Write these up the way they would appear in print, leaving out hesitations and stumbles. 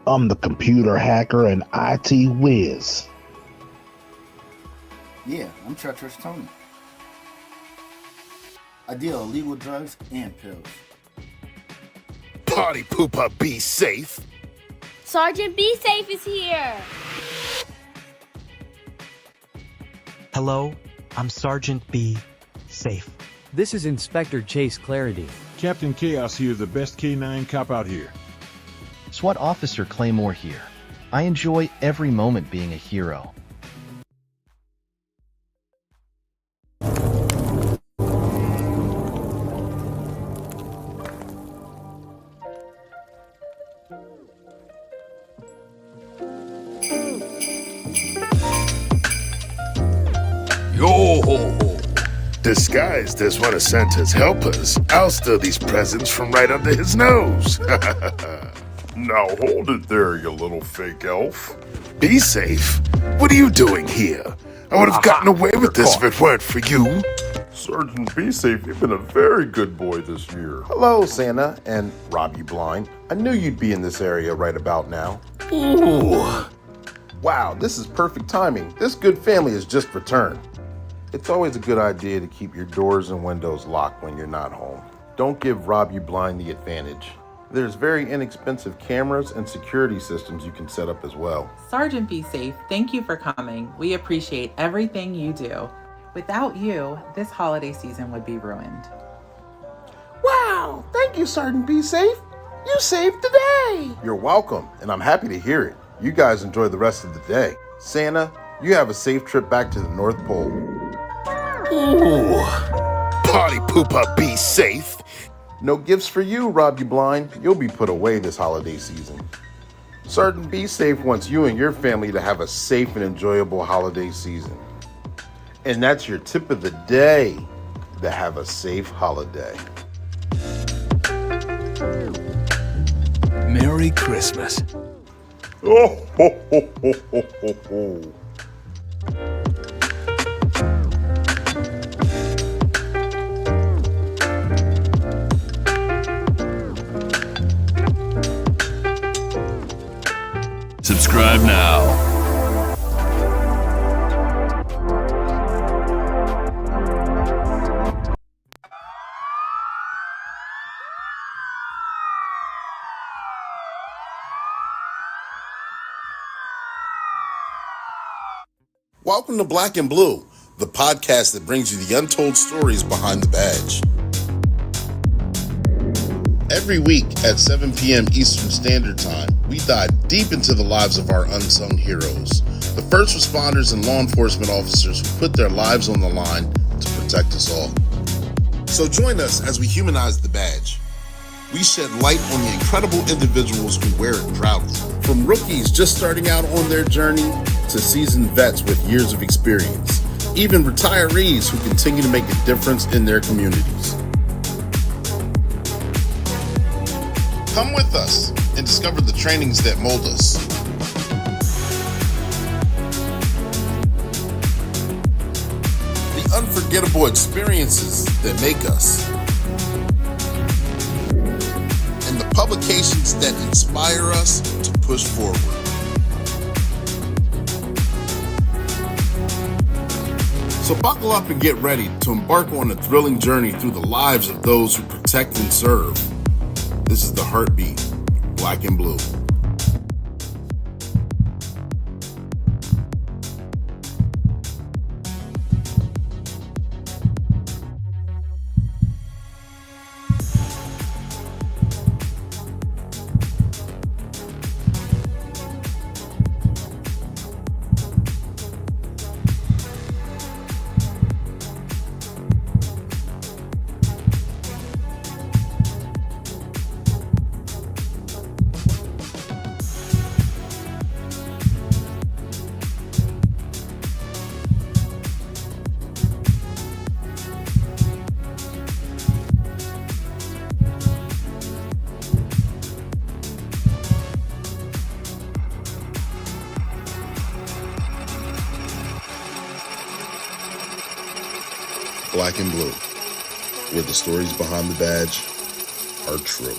I'm the computer hacker and IT whiz. Yeah, I'm Treacherous Tony. I deal illegal drugs and pills. Party pooper, be safe. Sergeant Be Safe is here. Hello, I'm Sergeant B. Safe. This is Inspector Chase Clarity. Captain Chaos here, the best K9 cop out here. SWAT Officer Claymore here. I enjoy every moment being a hero. Yo! Disguised as one of Santa's helpers, I'll steal these presents from right under his nose. Now hold it there, you little fake elf. Be safe? What are you doing here? I would have gotten away with this if it weren't for you. Sergeant Be Safe, you've been a very good boy this year. Hello, Santa and Robbie Blind. I knew you'd be in this area right about now. Ooh. Wow, this is perfect timing. This good family has just returned. It's always a good idea to keep your doors and windows locked when you're not home. Don't give Robbie Blind the advantage. There's very inexpensive cameras and security systems you can set up as well. Sergeant Be Safe, thank you for coming. We appreciate everything you do. Without you, this holiday season would be ruined. Wow, thank you, Sergeant Be Safe. You saved the day. You're welcome, and I'm happy to hear it. You guys enjoy the rest of the day. Santa, you have a safe trip back to the North Pole. Ooh. Party pooper, be safe. No gifts for you, Robbie Blind. You'll be put away this holiday season. Sergeant Be Safe wants you and your family to have a safe and enjoyable holiday season. And that's your tip of the day, to have a safe holiday. Merry Christmas. Oh, ho, ho, ho, ho, ho, ho. Subscribe now. Welcome to Black and Blue, the podcast that brings you the untold stories behind the badge. Every week at 7 p.m. Eastern Standard Time, we dive deep into the lives of our unsung heroes, the first responders and law enforcement officers who put their lives on the line to protect us all. So join us as we humanize the badge. We shed light on the incredible individuals who wear it proudly. From rookies just starting out on their journey to seasoned vets with years of experience, even retirees who continue to make a difference in their communities. Come with us and discover the trainings that mold us. The unforgettable experiences that make us. And the publications that inspire us to push forward. So buckle up and get ready to embark on a thrilling journey through the lives of those who protect and serve. This is the Heartbeat, Black and Blue. Black and Blue, where the stories behind the badge are true.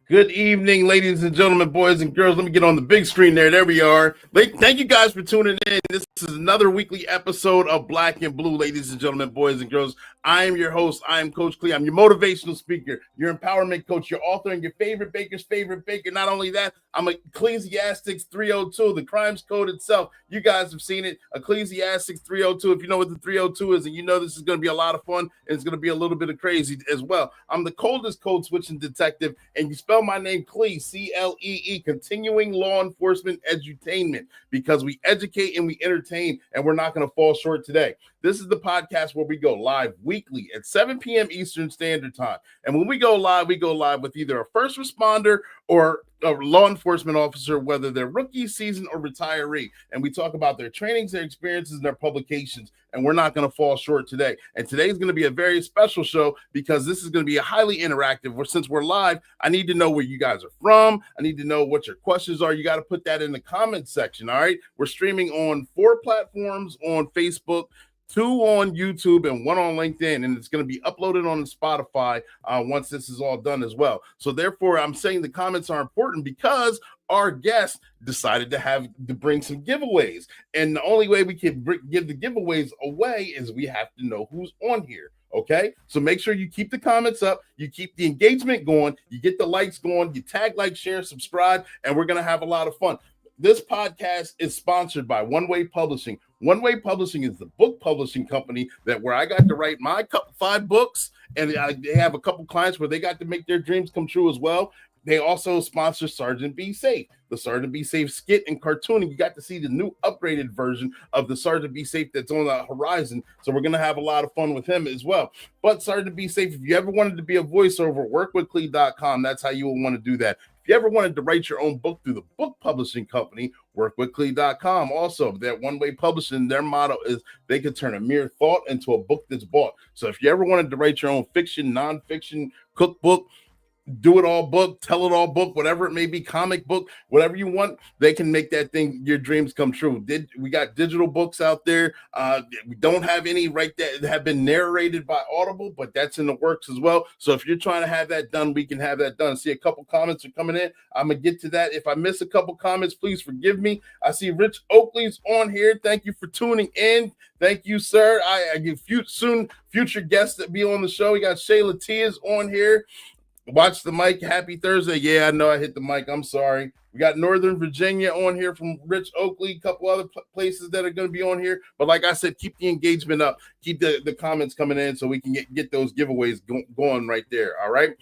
Good evening, ladies and gentlemen, boys and girls. Let me get on the big screen there. There we are. Thank you guys for tuning in. This is another weekly episode of Black and Blue, ladies and gentlemen, boys and girls. I am your host. I am Coach Clee. I'm your motivational speaker, your empowerment coach, your author, and your favorite baker's favorite baker. Not only that, I'm Ecclesiastics 302, the crimes code itself. You guys have seen it, Ecclesiastics 302. If you know what the 302 is, and you know this is going to be a lot of fun, and it's going to be a little bit of crazy as well. I'm the coldest code switching detective, and you spell my name Clee, C-L-E-E, continuing law enforcement edutainment, because we educate and we entertain, and we're not going to fall short today. This is the podcast where we go live weekly at 7 p.m. Eastern Standard Time. And when we go live with either a first responder or a law enforcement officer, whether they're rookie, season, or retiree. And we talk about their trainings, their experiences, and their publications. And we're not going to fall short today. And today is going to be a very special show because this is going to be a highly interactive. Since we're live, I need to know where you guys are from. I need to know what your questions are. You got to put that in the comments section, all right? We're streaming on 4 platforms on Facebook, 2 on YouTube, and 1 on LinkedIn, and it's going to be uploaded on Spotify once this is all done as well. So therefore, I'm saying the comments are important because our guests decided to bring some giveaways, and the only way we can give the giveaways away is we have to know who's on here. Okay, so make sure you keep the comments up, you keep the engagement going, you get the likes going, you tag, like, share, subscribe, and we're going to have a lot of fun. This podcast is sponsored by One Way Publishing. One Way Publishing is the book publishing company where I got to write my 5 books, and they have a couple clients where they got to make their dreams come true as well. They also sponsor Sergeant Be Safe, the Sergeant Be Safe skit and cartooning. You got to see the new upgraded version of the Sergeant Be Safe that's on the horizon. So we're going to have a lot of fun with him as well. But Sergeant Be Safe, if you ever wanted to be a voiceover, workwithclee.com. That's how you will want to do that. If you ever wanted to write your own book through the book publishing company, workwithclee.com. Also, that One Way Publishing, their motto is they can turn a mere thought into a book that's bought. So if you ever wanted to write your own fiction, nonfiction, cookbook, do it all book, tell it all book, whatever it may be, comic book, whatever you want, they can make that thing, your dreams come true. We got digital books out there. We don't have any right that have been narrated by Audible, but that's in the works as well. So if you're trying to have that done, we can have that done. See, a couple comments are coming in. I'm gonna get to that. If I miss a couple comments, please forgive me. I see Rich Oakley's on here. Thank you for tuning in. Thank you, sir. I give future guests that be on the show. We got Shayla T is on here. Watch the mic. Happy Thursday. Yeah, I know I hit the mic. I'm sorry. We got Northern Virginia on here from Rich Oakley, a couple other places that are going to be on here. But like I said, keep the engagement up. Keep the comments coming in so we can get those giveaways going right there. All right.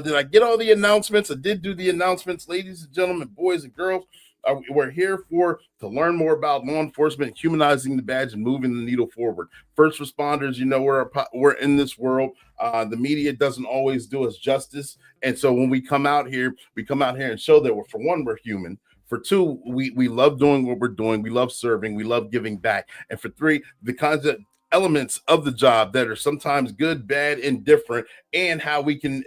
Did I get all the announcements? I did do the announcements, ladies and gentlemen, boys and girls. We're here to learn more about law enforcement, humanizing the badge, and moving the needle forward. First responders, you know, we're in this world. The media doesn't always do us justice, and so when we come out here and show that for one, we're human. For 2, we love doing what we're doing. We love serving. We love giving back. And for 3, the kinds of elements of the job that are sometimes good, bad, and different, and how we can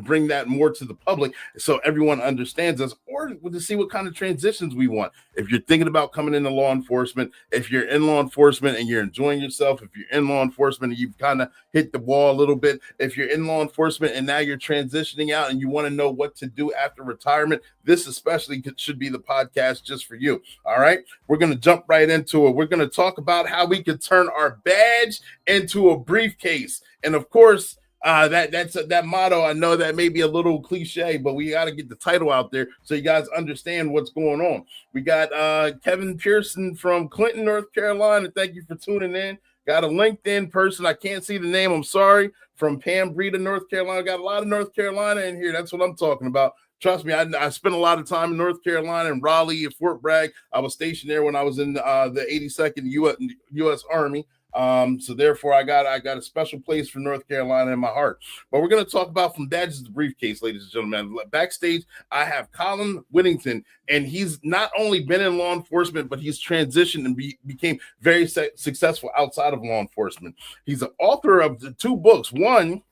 bring that more to the public so everyone understands us, or to see what kind of transitions we want. If you're thinking about coming into law enforcement, if you're in law enforcement and you're enjoying yourself, if you're in law enforcement and you've kind of hit the wall a little bit, if you're in law enforcement and now you're transitioning out and you want to know what to do after retirement, this especially should be the podcast just for you. All right, we're going to jump right into it. We're going to talk about how we could turn our badge into a briefcase. And of course, that motto, I know that may be a little cliche, but we got to get the title out there so you guys understand what's going on. We got Kevin Pearson from Clinton, North Carolina. Thank you for tuning in. Got a LinkedIn person. I can't see the name. I'm sorry. From Pam Breda, North Carolina. Got a lot of North Carolina in here. That's what I'm talking about. Trust me, I spent a lot of time in North Carolina and Raleigh at Fort Bragg. I was stationed there when I was in the 82nd U.S. Army. So therefore, I got a special place for North Carolina in my heart. But we're going to talk about from badges to briefcase, ladies and gentlemen. Backstage, I have Colin Whittington, and he's not only been in law enforcement, but he's transitioned and became very successful outside of law enforcement. He's the author of the 2 books. One,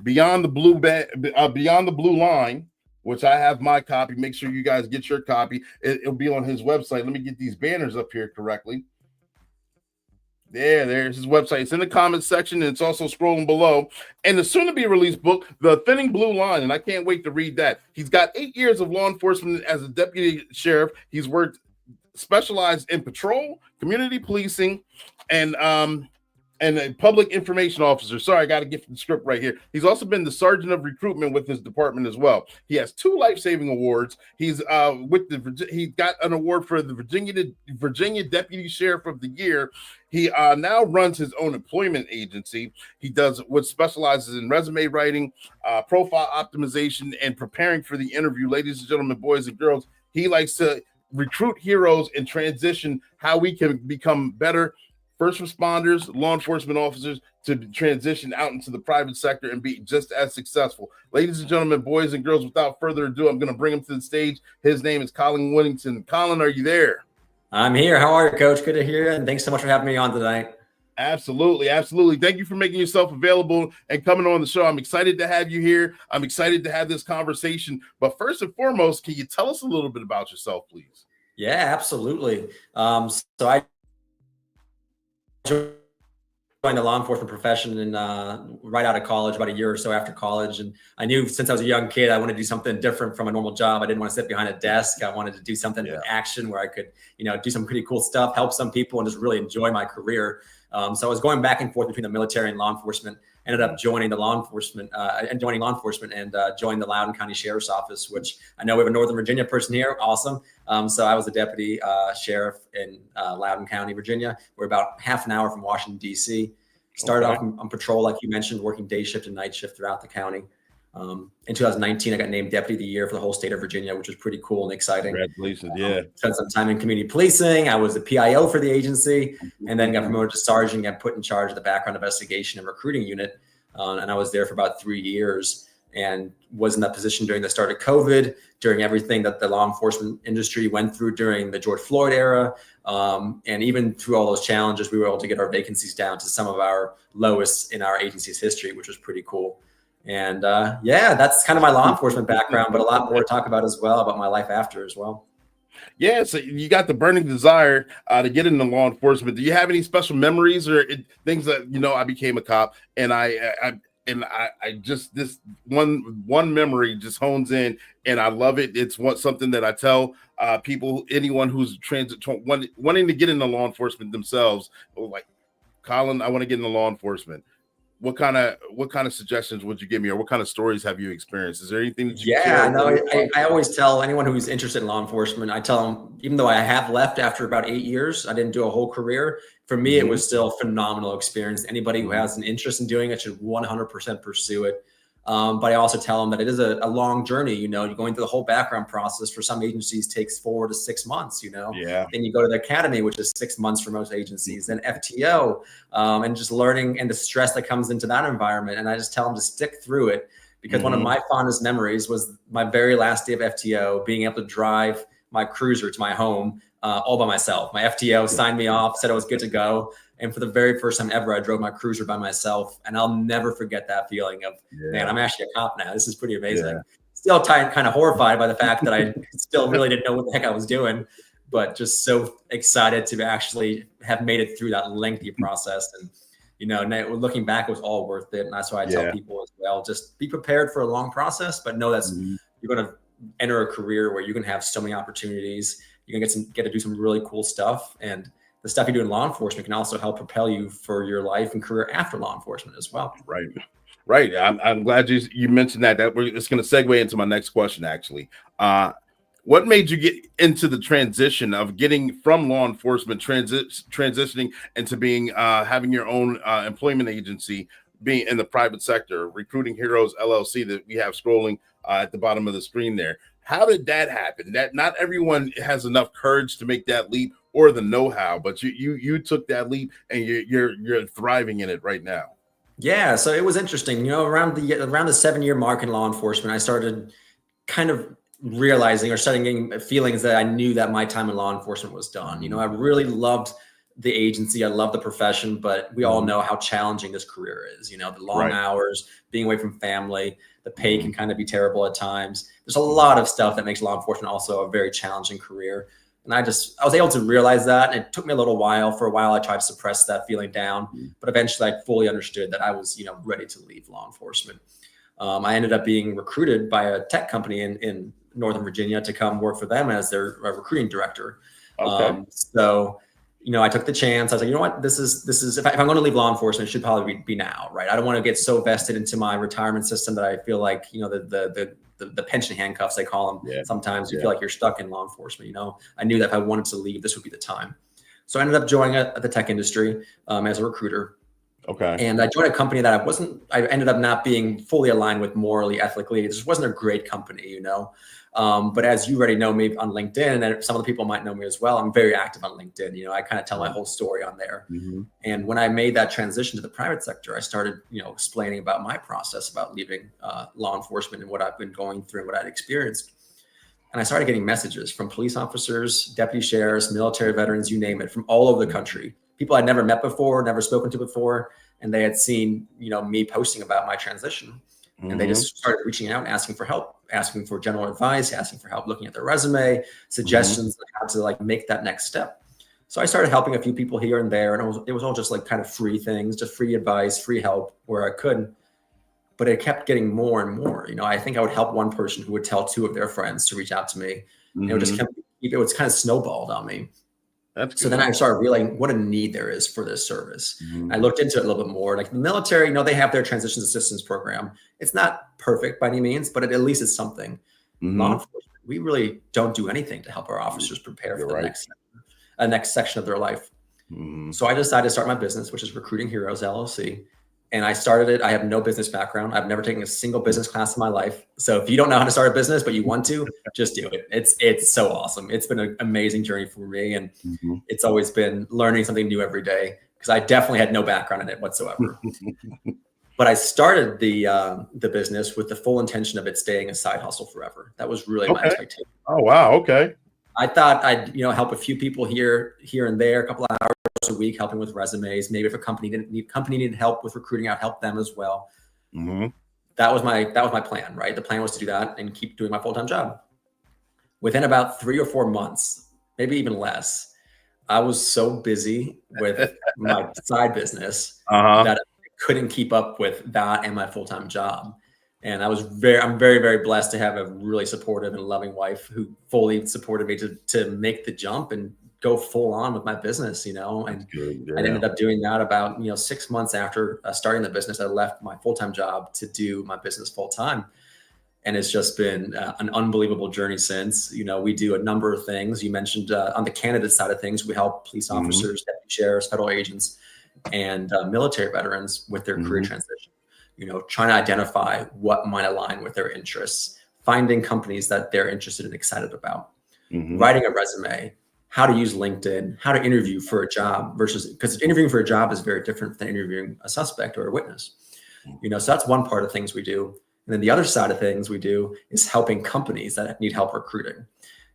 Beyond the Blue Line, which I have my copy. Make sure you guys get your copy. It'll be on his website. Let me get these banners up here correctly. There's his website. It's in the comments section, and it's also scrolling below. And the soon-to-be-released book, The Thinning Blue Line, and I can't wait to read that. He's got 8 years of law enforcement as a deputy sheriff. He's worked specialized in patrol, community policing, and a public information officer. Sorry, I got to get the script right here. He's also been the sergeant of recruitment with his department as well. He has 2 life-saving awards. He got an award for the Virginia Deputy Sheriff of the Year. He now runs his own employment agency. He does what specializes in resume writing, profile optimization, and preparing for the interview. Ladies and gentlemen, boys and girls, he likes to recruit heroes and transition how we can become better first responders, law enforcement officers to transition out into the private sector and be just as successful. Ladies and gentlemen, boys and girls, without further ado, I'm going to bring him to the stage. His name is Colin Whittington. Colin, are you there? I'm here. How are you, Coach? Good to hear you, and thanks so much for having me on tonight. Absolutely. Thank you for making yourself available and coming on the show. I'm excited to have you here. I'm excited to have this conversation. But first and foremost, can you tell us a little bit about yourself, please? Yeah, absolutely. So I joined the law enforcement profession and right out of college, about a year or so after college. And I knew since I was a young kid, I wanted to do something different from a normal job. I didn't want to sit behind a desk. I wanted to do something with action where I could, do some pretty cool stuff, help some people, and just really enjoy my career. So I was going back and forth between the military and law enforcement. Ended up joining the law enforcement and joined the Loudoun County Sheriff's Office, which I know we have a Northern Virginia person here. Awesome. So I was a deputy sheriff in Loudoun County, Virginia. We're about half an hour from Washington, D.C. Started off on patrol, like you mentioned, working day shift and night shift throughout the county. In 2019, I got named Deputy of the Year for the whole state of Virginia, which was pretty cool and exciting. Congratulations, yeah. Spent some time in community policing. I was the PIO for the agency, and then got promoted to sergeant, got put in charge of the background investigation and recruiting unit. And I was there for about 3 years and was in that position during the start of COVID, during everything that the law enforcement industry went through during the George Floyd era. And even through all those challenges, we were able to get our vacancies down to some of our lowest in our agency's history, which was pretty cool. And that's kind of my law enforcement background, but a lot more to talk about as well, about my life after as well. Yeah, so you got the burning desire to get into law enforcement. Do you have any special memories or things that, I became a cop and I just, this one memory just hones in and I love it. It's something that I tell people, anyone who's wanting to get into law enforcement themselves, like, Colin, I want to get into law enforcement. What kind of suggestions would you give me, or what kind of stories have you experienced? Is there anything that you I always tell anyone who's interested in law enforcement, I tell them, even though I have left after about 8 years, I didn't do a whole career. For me, it was still a phenomenal experience. Anybody who has an interest in doing it should 100% pursue it. But I also tell them that it is a long journey. You're going through the whole background process. For some agencies takes 4 to 6 months, Yeah. Then you go to the academy, which is 6 months for most agencies, then FTO, and just learning and the stress that comes into that environment. And I just tell them to stick through it, because one of my fondest memories was my very last day of FTO, being able to drive my cruiser to my home all by myself. My FTO signed me off, said I was good to go. And for the very first time ever, I drove my cruiser by myself. And I'll never forget that feeling of, man, I'm actually a cop now. This is pretty amazing. Yeah. Still kind of horrified by the fact that I still really didn't know what the heck I was doing, but just so excited to actually have made it through that lengthy process. And, looking back, it was all worth it. And that's why I tell people as well, just be prepared for a long process, but know that's you're going to enter a career where you can have so many opportunities. You're going to get to do some really cool stuff. And the stuff you do in law enforcement can also help propel you for your life and career after law enforcement as well. Right. I'm glad you mentioned that. It's going to segue into my next question, actually. What made you get into the transition of getting from law enforcement, transitioning into being having your own employment agency, being in the private sector, Recruiting Heroes LLC, that we have scrolling at the bottom of the screen there? How did that happen? That not everyone has enough courage to make that leap or the know-how, but you took that leap and you're thriving in it right now. Yeah, so it was interesting. Around the 7-year mark in law enforcement, I started kind of realizing or starting getting feelings that I knew that my time in law enforcement was done. I really loved the agency. I love the profession, but we all know how challenging this career is. The long hours, being away from family, the pay can kind of be terrible at times. There's a lot of stuff that makes law enforcement also a very challenging career. And I was able to realize that. And it took me a little while. For a while, I tried to suppress that feeling down, but eventually I fully understood that I was, ready to leave law enforcement. I ended up being recruited by a tech company in Northern Virginia to come work for them as their recruiting director. Okay. So, I took the chance. I was like, you know what, this is, if I'm going to leave law enforcement, it should probably be now, right? I don't want to get so vested into my retirement system that I feel like, the pension handcuffs, they call them. Yeah. Sometimes you feel like you're stuck in law enforcement. I knew that if I wanted to leave, this would be the time. So I ended up joining the tech industry as a recruiter. Okay. And I joined a company that I ended up not being fully aligned with morally, ethically. It just wasn't a great company, But as you already know me on LinkedIn, and some of the people might know me as well, I'm very active on LinkedIn. I kind of tell my whole story on there. Mm-hmm. And when I made that transition to the private sector, I started, explaining about my process about leaving law enforcement and what I've been going through and what I'd experienced. And I started getting messages from police officers, deputy sheriffs, military veterans, you name it, from all over the country. People I'd never met before, never spoken to before, and they had seen, me posting about my transition. And they just started reaching out and asking for help, asking for general advice, asking for help looking at their resume, suggestions on how to make that next step. So I started helping a few people here and there, and it was all just kind of free things, just free advice, free help where I could. But it kept getting more and more. I think I would help one person who would tell two of their friends to reach out to me. It was kind of snowballed on me. So then I started realizing what a need there is for this service. I looked into it a little bit more. Like the military, they have their transitions assistance program. It's not perfect by any means, but at least it's something. Law enforcement, we really don't do anything to help our officers prepare for the next section of their life. So I decided to start my business, which is Recruiting Heroes LLC. And I started it. I have no business background. I've never taken a single business class in my life. So if you don't know how to start a business, but you want to, just do it. It's so awesome. It's been an amazing journey for me. And it's always been learning something new every day, because I definitely had no background in it whatsoever. But I started the business with the full intention of it staying a side hustle forever. That was really my expectation. Oh, wow. Okay. I thought I'd, help a few people here and there, a couple of hours a week, helping with resumes. Maybe if a company needed help with recruiting, I'd help them as well. That was my plan, right? The plan was to do that and keep doing my full-time job. Within about 3 or 4 months, maybe even less, I was so busy with my side business that I couldn't keep up with that and my full-time job. And I'm very, very blessed to have a really supportive and loving wife who fully supported me to make the jump and go full on with my business, and I ended up doing that about, 6 months after starting the business. I left my full-time job to do my business full time. And it's just been an unbelievable journey since. We do a number of things. You mentioned on the candidate side of things, we help police officers, deputy sheriffs, federal agents, and military veterans with their career transition. Trying to identify what might align with their interests, finding companies that they're interested and excited about, writing a resume, how to use LinkedIn, how to interview for a job because interviewing for a job is very different than interviewing a suspect or a witness. So that's one part of things we do. And then the other side of things we do is helping companies that need help recruiting.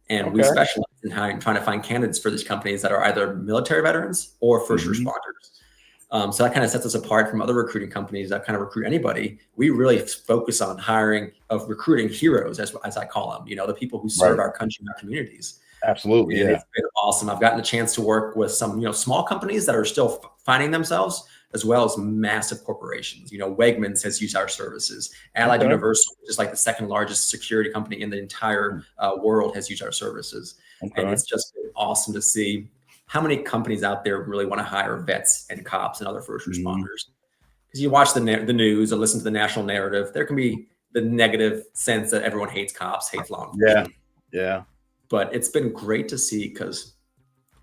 And we specialize in trying to find candidates for these companies that are either military veterans or first responders. So that kind of sets us apart from other recruiting companies that kind of recruit anybody. We really focus on hiring of recruiting heroes, as I call them, the people who serve our country and our communities. Absolutely. And it's been awesome. I've gotten a chance to work with some, small companies that are still finding themselves, as well as massive corporations. Wegmans has used our services. Allied Universal, which is like the second largest security company in the entire world, has used our services. And it's just been awesome to see how many companies out there really want to hire vets and cops and other first responders. Because you watch the news or listen to the national narrative, there can be the negative sense that everyone hates cops, hates law enforcement. Yeah. But it's been great to see, because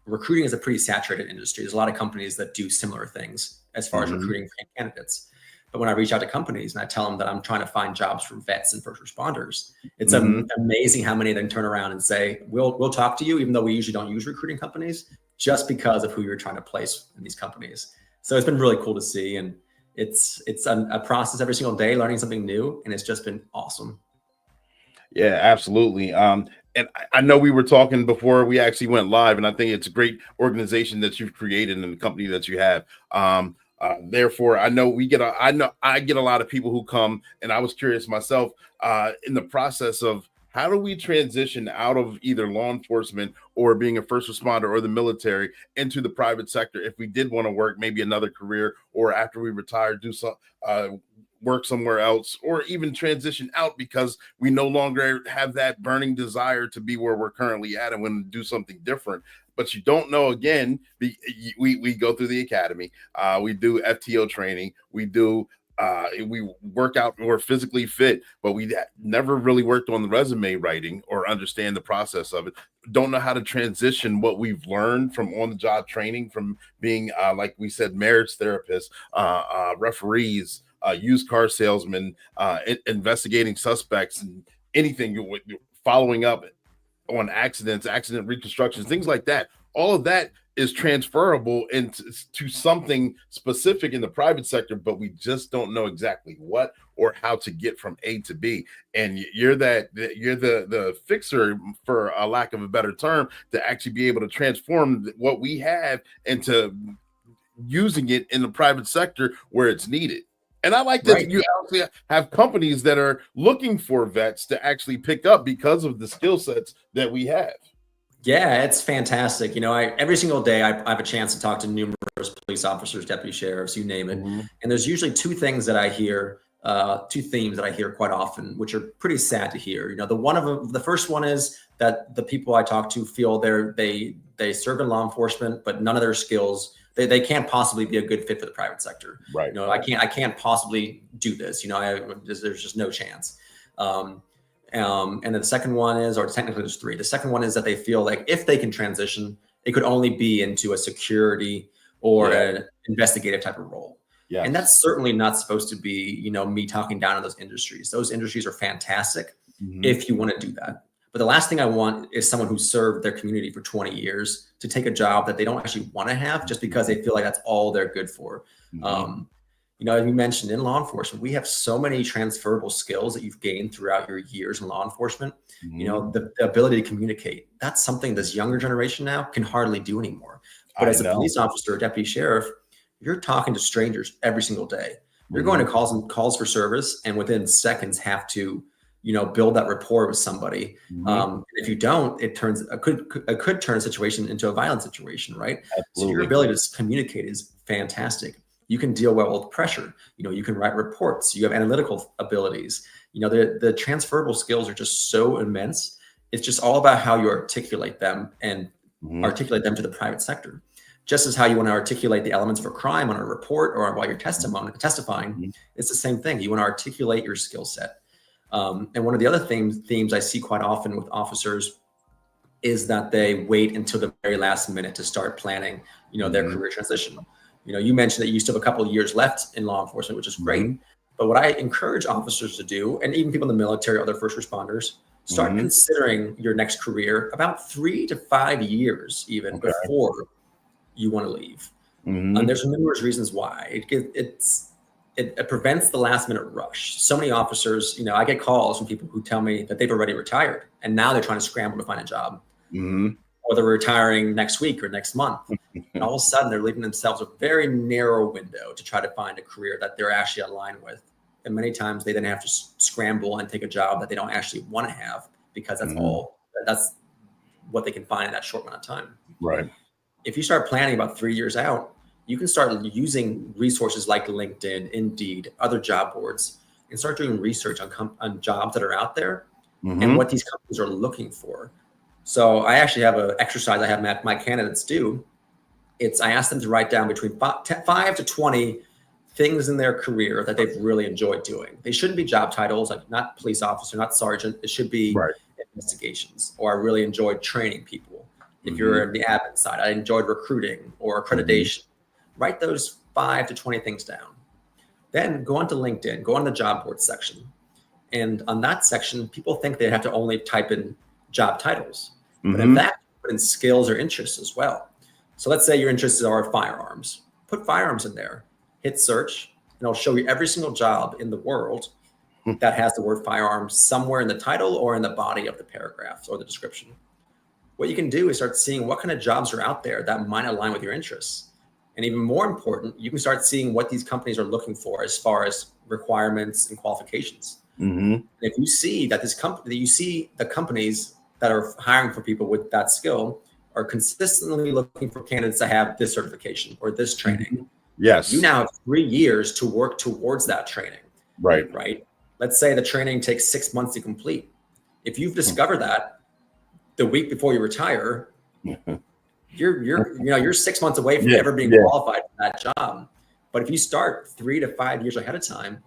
recruiting is a pretty saturated industry. There's a lot of companies that do similar things as far as recruiting candidates. But when I reach out to companies and I tell them that I'm trying to find jobs for vets and first responders, it's amazing how many of them turn around and say, we'll talk to you, even though we usually don't use recruiting companies, just because of who you're trying to place in these companies. So it's been really cool to see. And it's a process every single day, learning something new. And it's just been awesome. Yeah, absolutely. And I know we were talking before we actually went live, and I think it's a great organization that you've created and the company that you have. Therefore, I know I get a lot of people who come, and I was curious myself in the process of how do we transition out of either law enforcement or being a first responder or the military into the private sector if we did want to work maybe another career, or after we retire do some work somewhere else, or even transition out because we no longer have that burning desire to be where we're currently at and want to do something different. But you don't know. Again, we go through the academy, we do FTO training, we work out, we're physically fit, but we never really worked on the resume writing or understand the process of it. Don't know how to transition what we've learned from on the job training, from being like we said, marriage therapists, referees, used car salesmen, investigating suspects, and anything, following up on accidents, accident reconstructions, things like that. All of that is transferable into something specific in the private sector, but we just don't know exactly what or how to get from A to B. And you're the fixer, for a lack of a better term, to actually be able to transform what we have into using it in the private sector where it's needed. And I like that you actually have companies that are looking for vets to actually pick up because of the skill sets that we have. Yeah, it's fantastic. Every single day I have a chance to talk to numerous police officers, deputy sheriffs, you name it. And there's usually two things that I hear, two themes that I hear quite often, which are pretty sad to hear. The first one is that the people I talk to feel they serve in law enforcement, but none of their skills, they can't possibly be a good fit for the private sector. Right. I can't possibly do this. There's just no chance. And then the second one is, or technically there's three. The second one is that they feel like if they can transition, it could only be into a security or an investigative type of role. Yeah. And that's certainly not supposed to be, me talking down on those industries. Those industries are fantastic if you want to do that. But the last thing I want is someone who served their community for 20 years to take a job that they don't actually want to have just because they feel like that's all they're good for. As you mentioned, in law enforcement, we have so many transferable skills that you've gained throughout your years in law enforcement. The ability to communicate, that's something this younger generation now can hardly do anymore. But as a police officer or deputy sheriff, you're talking to strangers every single day. You're going to calls for service, and within seconds have to build that rapport with somebody. If you don't, it could turn a situation into a violent situation, right? Absolutely. So your ability to communicate is fantastic. You can deal well with pressure. You can write reports. You have analytical abilities. The transferable skills are just so immense. It's just all about how you articulate them and articulate them to the private sector. Just as how you want to articulate the elements of a crime on a report or while you're testifying, it's the same thing. You want to articulate your skill set. And one of the other themes I see quite often with officers is that they wait until the very last minute to start planning, their career transition. You mentioned that you still have a couple of years left in law enforcement, which is great. But what I encourage officers to do, and even people in the military, other first responders, start considering your next career about 3 to 5 years even before you want to leave. And there's numerous reasons why. It prevents the last minute rush. So many officers, I get calls from people who tell me that they've already retired and now they're trying to scramble to find a job. Or they're retiring next week or next month. And all of a sudden they're leaving themselves a very narrow window to try to find a career that they're actually aligned with. And many times they then have to scramble and take a job that they don't actually want to have because that's what they can find in that short amount of time. Right. If you start planning about 3 years out, you can start using resources like LinkedIn, Indeed, other job boards, and start doing research on jobs that are out there and what these companies are looking for. So I actually have an exercise I have my candidates do. I ask them to write down between 5 to 20 things in their career that they've really enjoyed doing. They shouldn't be job titles, like not police officer, not sergeant. It should be investigations, or I really enjoyed training people. If you're in the admin side, I enjoyed recruiting or accreditation. Write those 5 to 20 things down. Then go onto LinkedIn, go on the job board section. And on that section, people think they have to only type in job titles. But in fact, put in skills or interests as well. So let's say your interests are firearms. Put firearms in there. Hit search, and it'll show you every single job in the world that has the word firearms somewhere in the title or in the body of the paragraphs or the description. What you can do is start seeing what kind of jobs are out there that might align with your interests. And even more important, you can start seeing what these companies are looking for as far as requirements and qualifications. If you see that the companies that are hiring for people with that skill are consistently looking for candidates that have this certification or this training. Yes. You now have 3 years to work towards that training. Right. Let's say the training takes 6 months to complete. If you've discovered that the week before you retire, you're 6 months away from ever being qualified for that job. But if you start 3 to 5 years ahead of time,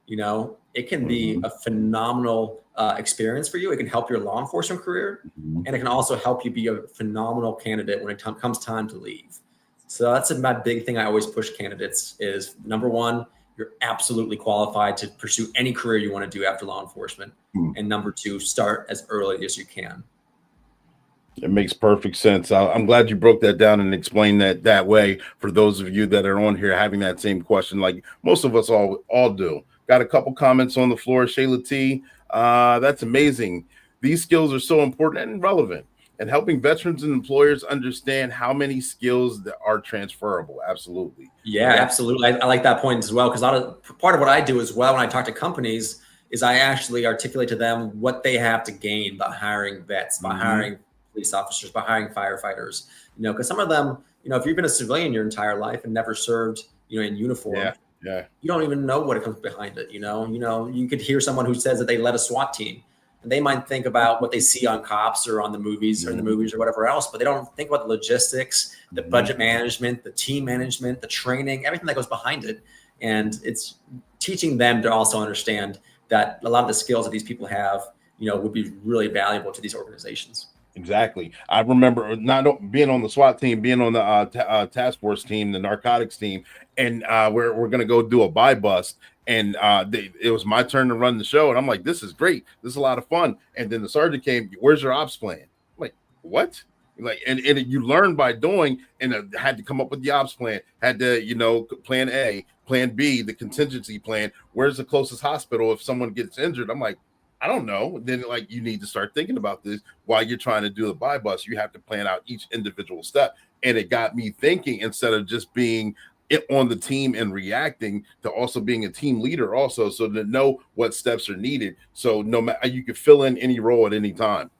it can be a phenomenal experience for you. It can help your law enforcement career, and it can also help you be a phenomenal candidate when it comes time to leave. So that's my big thing I always push candidates is, number one, you're absolutely qualified to pursue any career you want to do after law enforcement. And number two, start as early as you can. It makes perfect sense. I'm glad you broke that down and explained that way for those of you that are on here having that same question, like most of us all do. Got a couple comments on the floor. Shayla T, that's amazing. These skills are so important and relevant, and helping veterans and employers understand how many skills that are transferable. Absolutely. Yeah, absolutely. I like that point as well, because part of what I do as well when I talk to companies is I actually articulate to them what they have to gain by hiring vets, by hiring police officers, by hiring firefighters. Because some of them, if you've been a civilian your entire life and never served, in uniform, you don't even know what comes behind it. You could hear someone who says that they led a SWAT team, and they might think about what they see on Cops or on the movies or in the movies or whatever else, but they don't think about the logistics, the budget management, the team management, the training, everything that goes behind it. And it's teaching them to also understand that a lot of the skills that these people have, would be really valuable to these organizations. Exactly. I remember not being on the SWAT team, being on the task force team, the narcotics team, and we're going to go do a buy bust. And it was my turn to run the show. And I'm like, this is great. This is a lot of fun. And then the sergeant came, where's your ops plan? I'm like, what? Like, and you learn by doing, and had to come up with the ops plan, had to, plan A, plan B, the contingency plan. Where's the closest hospital if someone gets injured? I'm like, I don't know. Then you need to start thinking about this while you're trying to do the buy bust. You have to plan out each individual step. And it got me thinking, instead of just being on the team and reacting, to also being a team leader also, so to know what steps are needed. So no matter, you can fill in any role at any time.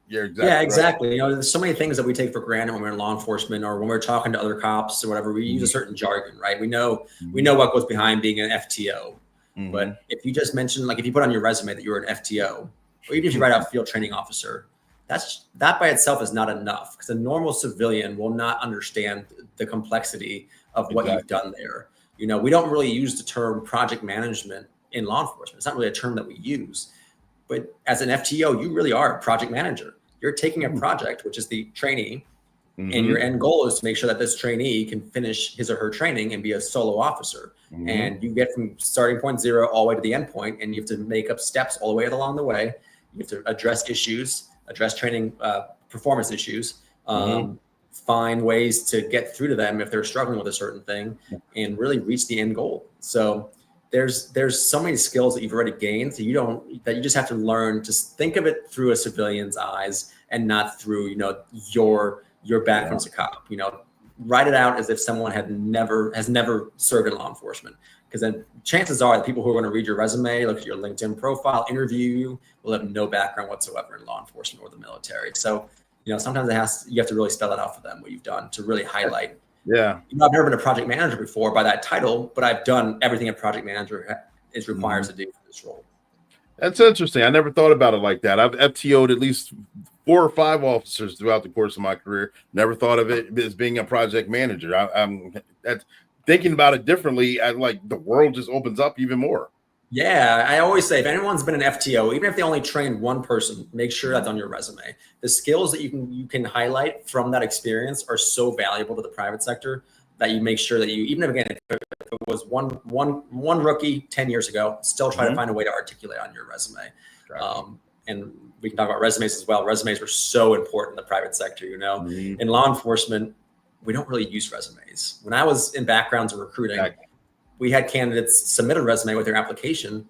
You're exactly Yeah, exactly. Right. There's so many things that we take for granted when we're in law enforcement or when we're talking to other cops or whatever. We use a certain jargon, right? We know what goes behind being an FTO. But if you just mention, if you put on your resume that you're an FTO, or even if you write out field training officer, that by itself is not enough, because a normal civilian will not understand the complexity of what you've done there. We don't really use the term project management in law enforcement. It's not really a term that we use. But as an FTO, you really are a project manager. You're taking a project, which is the trainee, and your end goal is to make sure that this trainee can finish his or her training and be a solo officer. And you get from starting point 0 all the way to the end point, and you have to make up steps all the way along the way. You have to address issues, address training performance issues, find ways to get through to them if they're struggling with a certain thing, and really reach the end goal. So there's so many skills that you've already gained that you just have to learn. Just think of it through a civilian's eyes and not through your background as a cop. Write it out as if someone has never served in law enforcement, because then chances are the people who are going to read your resume, look at your LinkedIn profile, interview you, will have no background whatsoever in law enforcement or the military. So sometimes you have to really spell it out for them, what you've done, to really highlight. Yeah. I've never been a project manager before by that title, but I've done everything a project manager is required to do for this role. That's interesting. I never thought about it like that. I've FTO'd at least 4 or 5 officers throughout the course of my career. Never thought of it as being a project manager. I'm thinking about it differently. The world just opens up even more. Yeah, I always say, if anyone's been an FTO, even if they only trained one person, make sure that's on your resume. The skills that you can highlight from that experience are so valuable to the private sector that you make sure that you, even if it was one rookie 10 years ago, still try to find a way to articulate on your resume. And we can talk about resumes as well. Resumes are so important in the private sector. In law enforcement, we don't really use resumes. When I was in backgrounds and recruiting, we had candidates submit a resume with their application,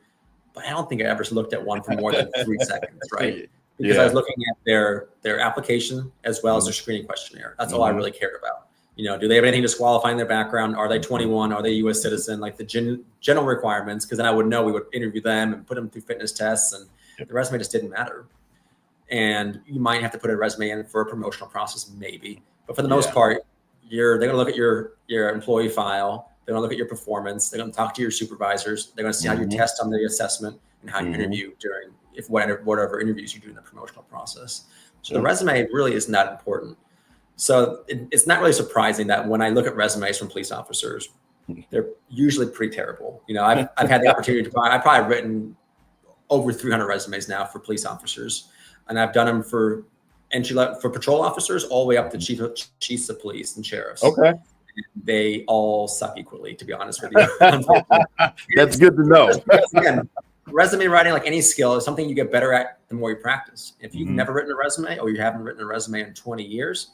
but I don't think I ever looked at one for more than 3 seconds, right? Because I was looking at their application as well as their screening questionnaire. That's all I really cared about. Do they have anything disqualifying their background? Are they 21? Are they a U.S. citizen? Like the general requirements, because then I would know we would interview them and put them through fitness tests, and the resume just didn't matter. And you might have to put a resume in for a promotional process, maybe. But for the most part, they're going to look at your employee file. They're going to look at your performance. They're going to talk to your supervisors. They're going to see how you test on the assessment and how you interview during whatever interviews you do in the promotional process. So the resume really is not important. So it's not really surprising that when I look at resumes from police officers, they're usually pretty terrible. I've had the opportunity I've probably written over 300 resumes now for police officers, and I've done them for entry level, for patrol officers, all the way up to chiefs of police and sheriffs. Okay. They all suck equally, to be honest with you. That's good to know. Again, resume writing, like any skill, is something you get better at the more you practice. If you've never written a resume, or you haven't written a resume in 20 years,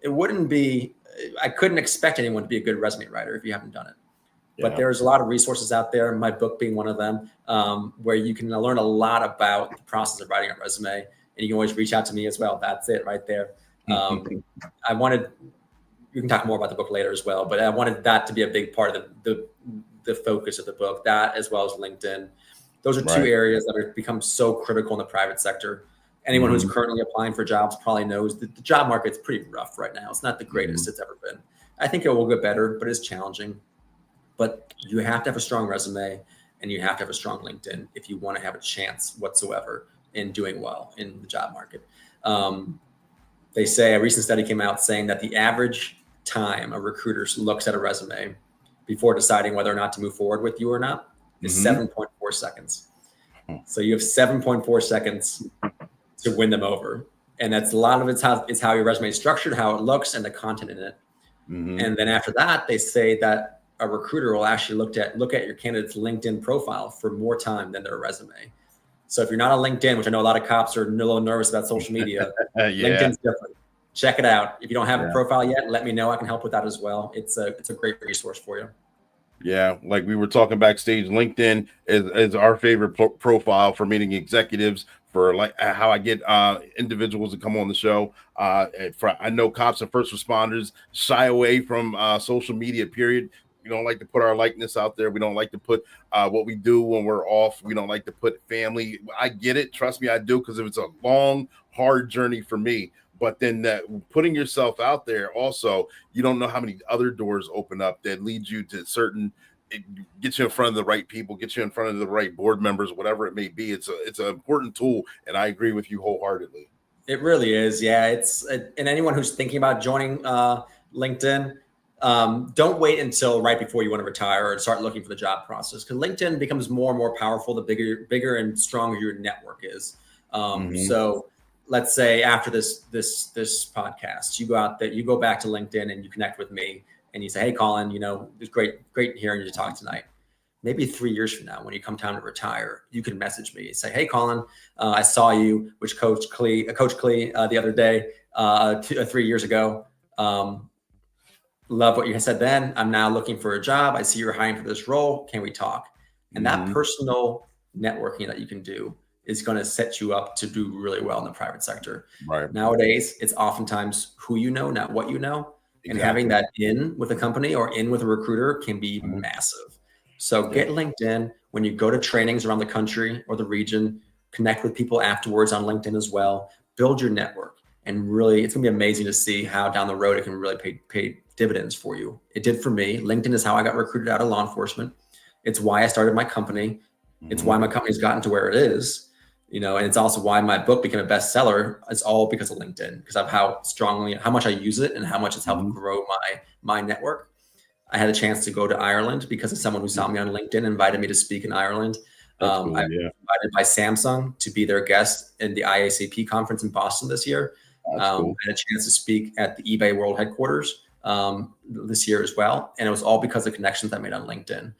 I couldn't expect anyone to be a good resume writer if you haven't done it. But there's a lot of resources out there, my book being one of them, where you can learn a lot about the process of writing a resume, and you can always reach out to me as well. That's it right there. We can talk more about the book later as well, but I wanted that to be a big part of the focus of the book, that as well as LinkedIn. Those are two areas that have become so critical in the private sector. Anyone who's currently applying for jobs probably knows that the job market's pretty rough right now. It's not the greatest it's ever been. I think it will get better, but it's challenging. But you have to have a strong resume, and you have to have a strong LinkedIn if you want to have a chance whatsoever in doing well in the job market. They say a recent study came out saying that the average time a recruiter looks at a resume before deciding whether or not to move forward with you or not is 7.4 seconds. So you have 7.4 seconds to win them over. And that's a lot of it's how your resume is structured, how it looks, and the content in it. And then after that, they say that a recruiter will actually look at your candidate's LinkedIn profile for more time than their resume. So if you're not on LinkedIn, which I know a lot of cops are a little nervous about social media, LinkedIn's different. Check it out. If you don't have a profile yet, let me know. I can help with that as well. It's a great resource for you. Yeah, like we were talking backstage, LinkedIn is our favorite profile for meeting executives, for like how I get individuals to come on the show. I know cops and first responders shy away from social media, period. We don't like to put our likeness out there. We don't like to put what we do when we're off. We don't like to put family. I get it. Trust me, I do, because it's a long, hard journey for me. But then putting yourself out there also, you don't know how many other doors open up that lead you to get you in front of the right people, get you in front of the right board members, whatever it may be. It's an important tool, and I agree with you wholeheartedly. It really is. Yeah, and anyone who's thinking about joining LinkedIn, don't wait until right before you want to retire or start looking for the job process, because LinkedIn becomes more and more powerful the bigger and stronger your network is. So let's say after this podcast, you go back to LinkedIn and you connect with me and you say, "Hey, Colin, it's great hearing you talk tonight." Maybe 3 years from now, when you come time to retire, you can message me and say, "Hey, Colin, I saw you with Coach Klee the other day, 3 years ago. Love what you said then. I'm now looking for a job. I see you're hiring for this role. Can we talk?" And that personal networking that you can do is going to set you up to do really well in the private sector. Right. Nowadays, it's oftentimes who you know, not what you know. Exactly. And having that in with a company or in with a recruiter can be massive. So get LinkedIn. When you go to trainings around the country or the region, connect with people afterwards on LinkedIn as well. Build your network. And really, it's going to be amazing to see how down the road it can really pay dividends for you. It did for me. LinkedIn is how I got recruited out of law enforcement. It's why I started my company. It's why my company's gotten to where it is. And it's also why my book became a bestseller. It's all because of LinkedIn, because of how much I use it and how much it's helped grow my network. I had a chance to go to Ireland because of someone who saw me on LinkedIn, invited me to speak in Ireland. Cool, I was invited by Samsung to be their guest in the IACP conference in Boston this year. Cool. I had a chance to speak at the eBay World Headquarters this year as well. And it was all because of connections I made on LinkedIn.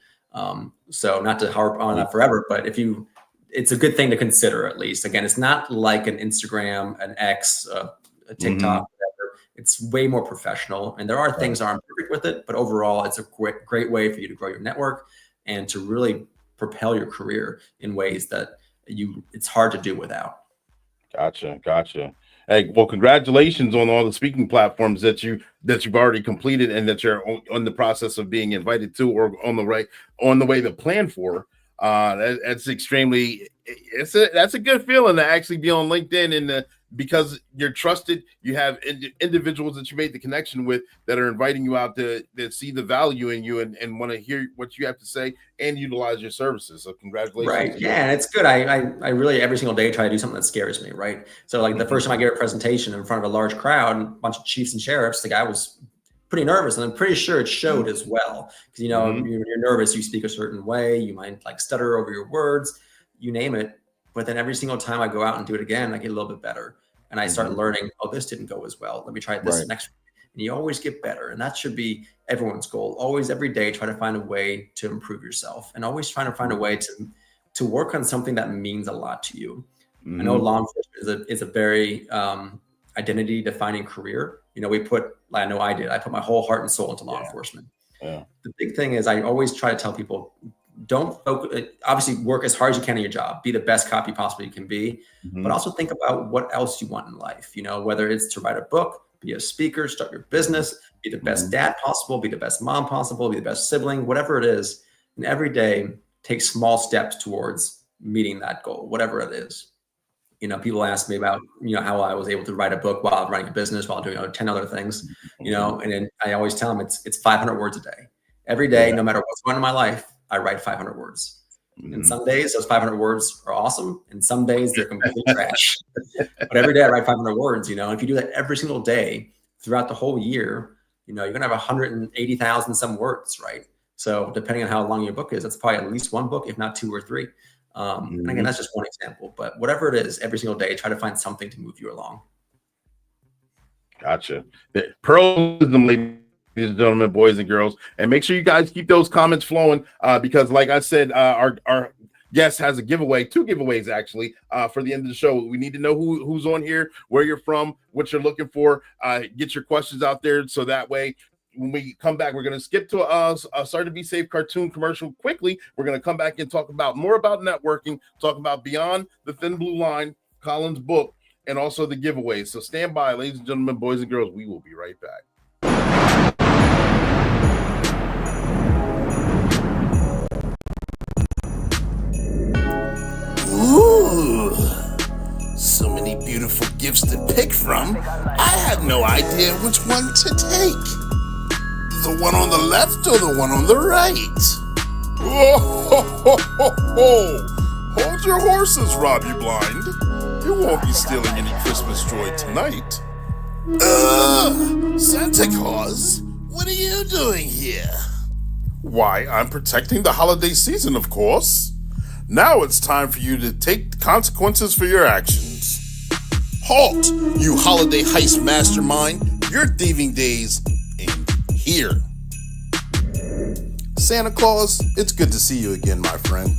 So not to harp on that forever, but it's a good thing to consider, at least. Again, it's not like an Instagram, an X, a TikTok, whatever. It's way more professional. And there are things that aren't perfect with it, but overall, it's a great way for you to grow your network and to really propel your career in ways that it's hard to do without. Gotcha. Hey, well, congratulations on all the speaking platforms that you've already completed and that you're on the process of being invited to, or on the way to plan for. That's extremely, that's a good feeling to actually be on LinkedIn, and because you're trusted, you have individuals that you made the connection with that are inviting you out to see the value in you and want to hear what you have to say and utilize your services. So congratulations. Right. Yeah, and it's good. I really every single day try to do something that scares me. Right. So like the first time I gave a presentation in front of a large crowd, and a bunch of chiefs and sheriffs, the guy was pretty nervous, and I'm pretty sure it showed as well. Because you're nervous, you speak a certain way, you might like stutter over your words, you name it. But then every single time I go out and do it again, I get a little bit better. And I start learning, oh, this didn't go as well. Let me try this next week. And you always get better. And that should be everyone's goal. Always, every day, try to find a way to improve yourself, and always trying to find a way to work on something that means a lot to you. I know law enforcement is a very identity defining career. I know I did. I put my whole heart and soul into law enforcement. Yeah. The big thing is I always try to tell people, don't focus, obviously work as hard as you can in your job, be the best cop you possibly can be, but also think about what else you want in life. Whether it's to write a book, be a speaker, start your business, be the best dad possible, be the best mom possible, be the best sibling, whatever it is. And every day take small steps towards meeting that goal, whatever it is. People ask me about, how I was able to write a book while running a business, while doing 10 other things, and then I always tell them it's 500 words a day. Every day, no matter what's going on in my life, I write 500 words. And some days those 500 words are awesome, and some days they're complete trash. But every day I write 500 words, and if you do that every single day throughout the whole year, you're going to have 180,000 some words, right? So depending on how long your book is, that's probably at least one book, if not 2 or 3. And again, that's just one example, but whatever it is, every single day, try to find something to move you along. Gotcha. Pearl wisdom, ladies and gentlemen, boys and girls, and make sure you guys keep those comments flowing, because like I said, our guest has a giveaway, 2 giveaways actually, for the end of the show. We need to know who's on here, where you're from, what you're looking for. Get your questions out there, so that way when we come back, we're going to skip to a Sorry to Be Safe cartoon commercial quickly. We're going to come back and talk about more about networking, talk about Beyond the Thin Blue Line, Colin's book, and also the giveaways. So stand by, ladies and gentlemen, boys and girls. We will be right back. Ooh, so many beautiful gifts to pick from. I had no idea which one to take. The one on the left or the one on the right? Oh, ho, ho, ho, ho. Hold your horses, Robbie Blind. You won't be stealing any Christmas joy tonight. Santa Claus, what are you doing here? Why, I'm protecting the holiday season, of course. Now it's time for you to take the consequences for your actions. Halt, you holiday heist mastermind. Your thieving days end here. Santa Claus, it's good to see you again, my friend.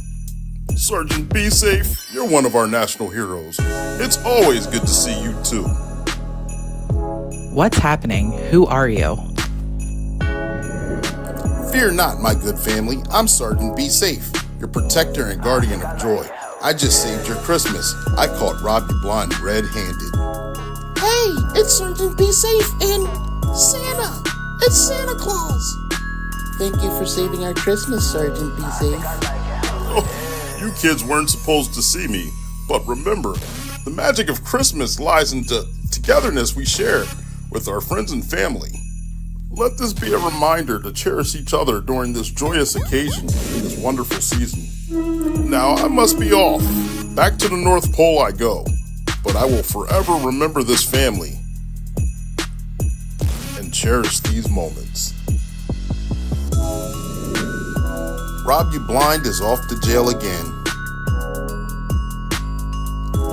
Sergeant Be Safe, you're one of our national heroes. It's always good to see you too. What's happening? Who are you? Fear not, my good family. I'm Sergeant Be Safe, your protector and guardian of joy. I just saved your Christmas. I caught Robbie Blind red-handed. Hey, it's Sergeant Be Safe and Santa. It's Santa Claus. Thank you for saving our Christmas, Sergeant Be Safe. Oh, you kids weren't supposed to see me, but remember, the magic of Christmas lies in the togetherness we share with our friends and family. Let this be a reminder to cherish each other during this joyous occasion in this wonderful season. Now I must be off. Back to the North Pole I go, but I will forever remember this family and cherish these moments. Robbie Blind is off to jail again.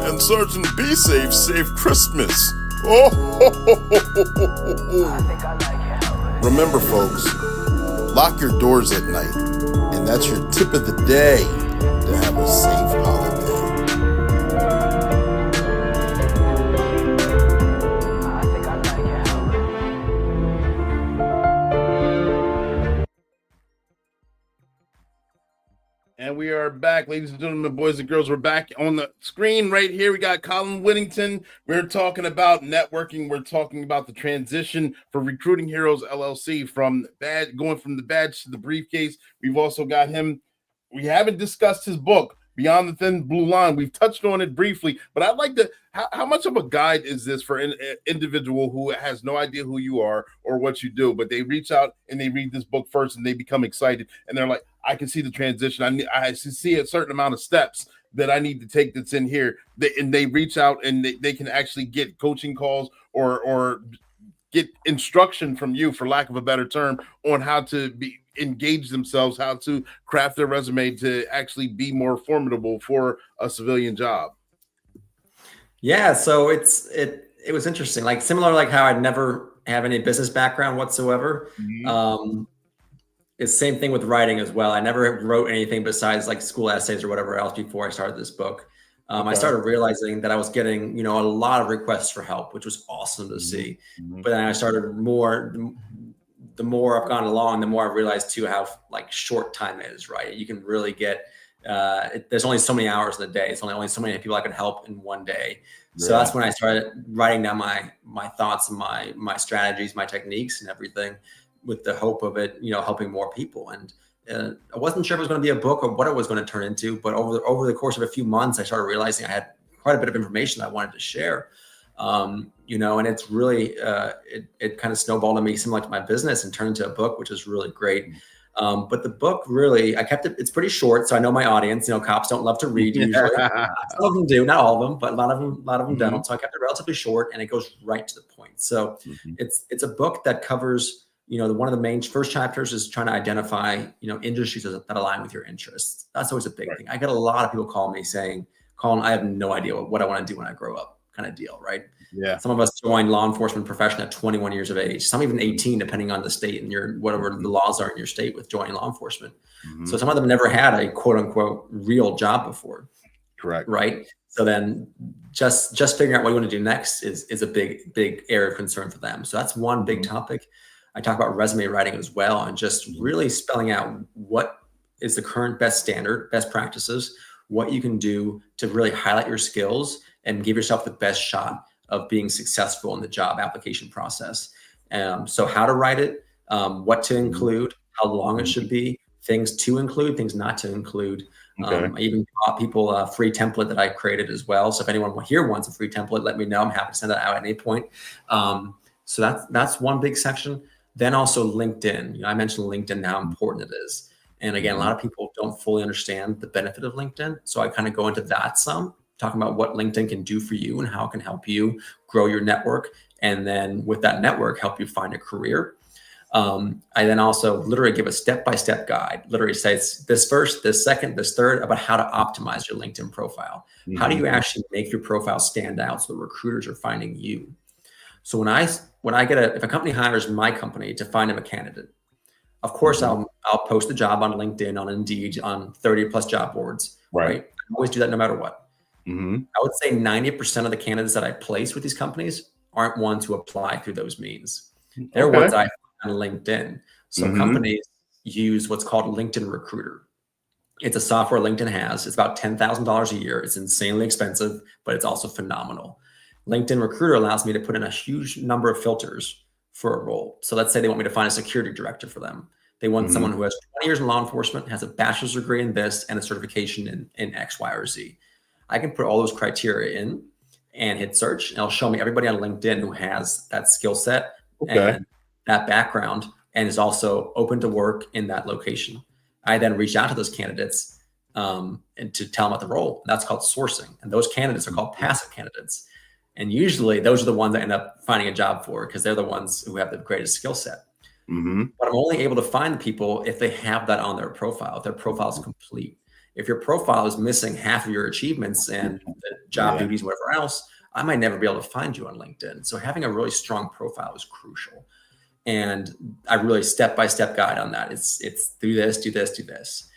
And Sergeant Be Safe saved Christmas. Oh, ho, ho, ho, ho, ho, ho. Remember, folks, lock your doors at night, and that's your tip of the day to have a safe holiday. And we are back, ladies and gentlemen, boys and girls. We're back on the screen right here. We got Colin Whittington. We're talking about networking. We're talking about the transition for Recruiting Heroes LLC going from the badge to the briefcase. We've also got him. We haven't discussed his book, Beyond the Thin Blue Line. We've touched on it briefly, but I'd like to. How much of a guide is this for an individual who has no idea who you are or what you do, but they reach out and they read this book first and they become excited and they're like, I can see the transition. I see a certain amount of steps that I need to take that's in here. And they reach out and they can actually get coaching calls or get instruction from you, for lack of a better term, on how to engage themselves, how to craft their resume to actually be more formidable for a civilian job. Yeah, so it was interesting. Like similar, like how I'd never have any business background whatsoever. It's the same thing with writing as well. I never wrote anything besides like school essays or whatever else before I started this book. I started realizing that I was getting, a lot of requests for help, which was awesome to see. But then I started the more I've gone along, the more I've realized too how like short time is, right? You can really get, there's only so many hours in the day. It's only so many people I can help in one day. So that's when I started writing down my thoughts and my strategies, my techniques and everything, with the hope of it, helping more people. And I wasn't sure if it was going to be a book or what it was going to turn into, but over the course of a few months, I started realizing I had quite a bit of information I wanted to share. And it's really, it kind of snowballed on me, similar to my business, and turned into a book, which is really great. But the book really, I kept it, it's pretty short. So I know my audience, cops don't love to read usually. Some of them do, not all of them, but a lot of them don't. So I kept it relatively short and it goes right to the point. So it's a book that covers, one of the main first chapters is trying to identify, industries that align with your interests. That's always a big thing. I get a lot of people call me saying, Colin, I have no idea what I want to do when I grow up, kind of deal, right? Yeah. Some of us join law enforcement profession at 21 years of age, some even 18, depending on the state and whatever the laws are in your state with joining law enforcement. So some of them never had a quote unquote real job before. Correct. Right. So then just figuring out what you want to do next is a big area of concern for them. So that's one big topic. I talk about resume writing as well, and just really spelling out what is the current best standard, best practices, what you can do to really highlight your skills and give yourself the best shot of being successful in the job application process. So how to write it, what to include, how long it should be, things to include, things not to include. I even taught people a free template that I created as well. So if anyone here wants a free template, let me know. I'm happy to send that out at any point. So that's one big section. Then also LinkedIn. I mentioned LinkedIn and how important it is. And again, a lot of people don't fully understand the benefit of LinkedIn. So I kind of go into that some, talking about what LinkedIn can do for you and how it can help you grow your network. And then with that network, help you find a career. I then also literally give a step-by-step guide, literally says this first, this second, this third, about how to optimize your LinkedIn profile. How do you actually make your profile stand out so the recruiters are finding you? So when I if a company hires my company to find them a candidate, of course I'll post the job on LinkedIn, on Indeed, on 30 plus job boards, right? I always do that no matter what. I would say 90% of the candidates that I place with these companies aren't ones who apply through those means. They're ones I find on LinkedIn. So companies use what's called LinkedIn Recruiter. It's a software LinkedIn has. It's about $10,000 a year. It's insanely expensive, but it's also phenomenal. LinkedIn Recruiter allows me to put in a huge number of filters for a role. So let's say they want me to find a security director for them. They want someone who has 20 years in law enforcement, has a bachelor's degree in this, and a certification in X, Y, or Z. I can put all those criteria in and hit search, and it'll show me everybody on LinkedIn who has that skill set and that background and is also open to work in that location. I then reach out to those candidates and to tell them about the role. That's called sourcing. And those candidates are called passive candidates. And usually those are the ones I end up finding a job for because they're the ones who have the greatest skill set. But I'm only able to find the people if they have that on their profile, if their profile is complete. If your profile is missing half of your achievements and the job duties, whatever else, I might never be able to find you on LinkedIn. So having a really strong profile is crucial. And I really step-by-step guide on that. It's do this, do this, do this.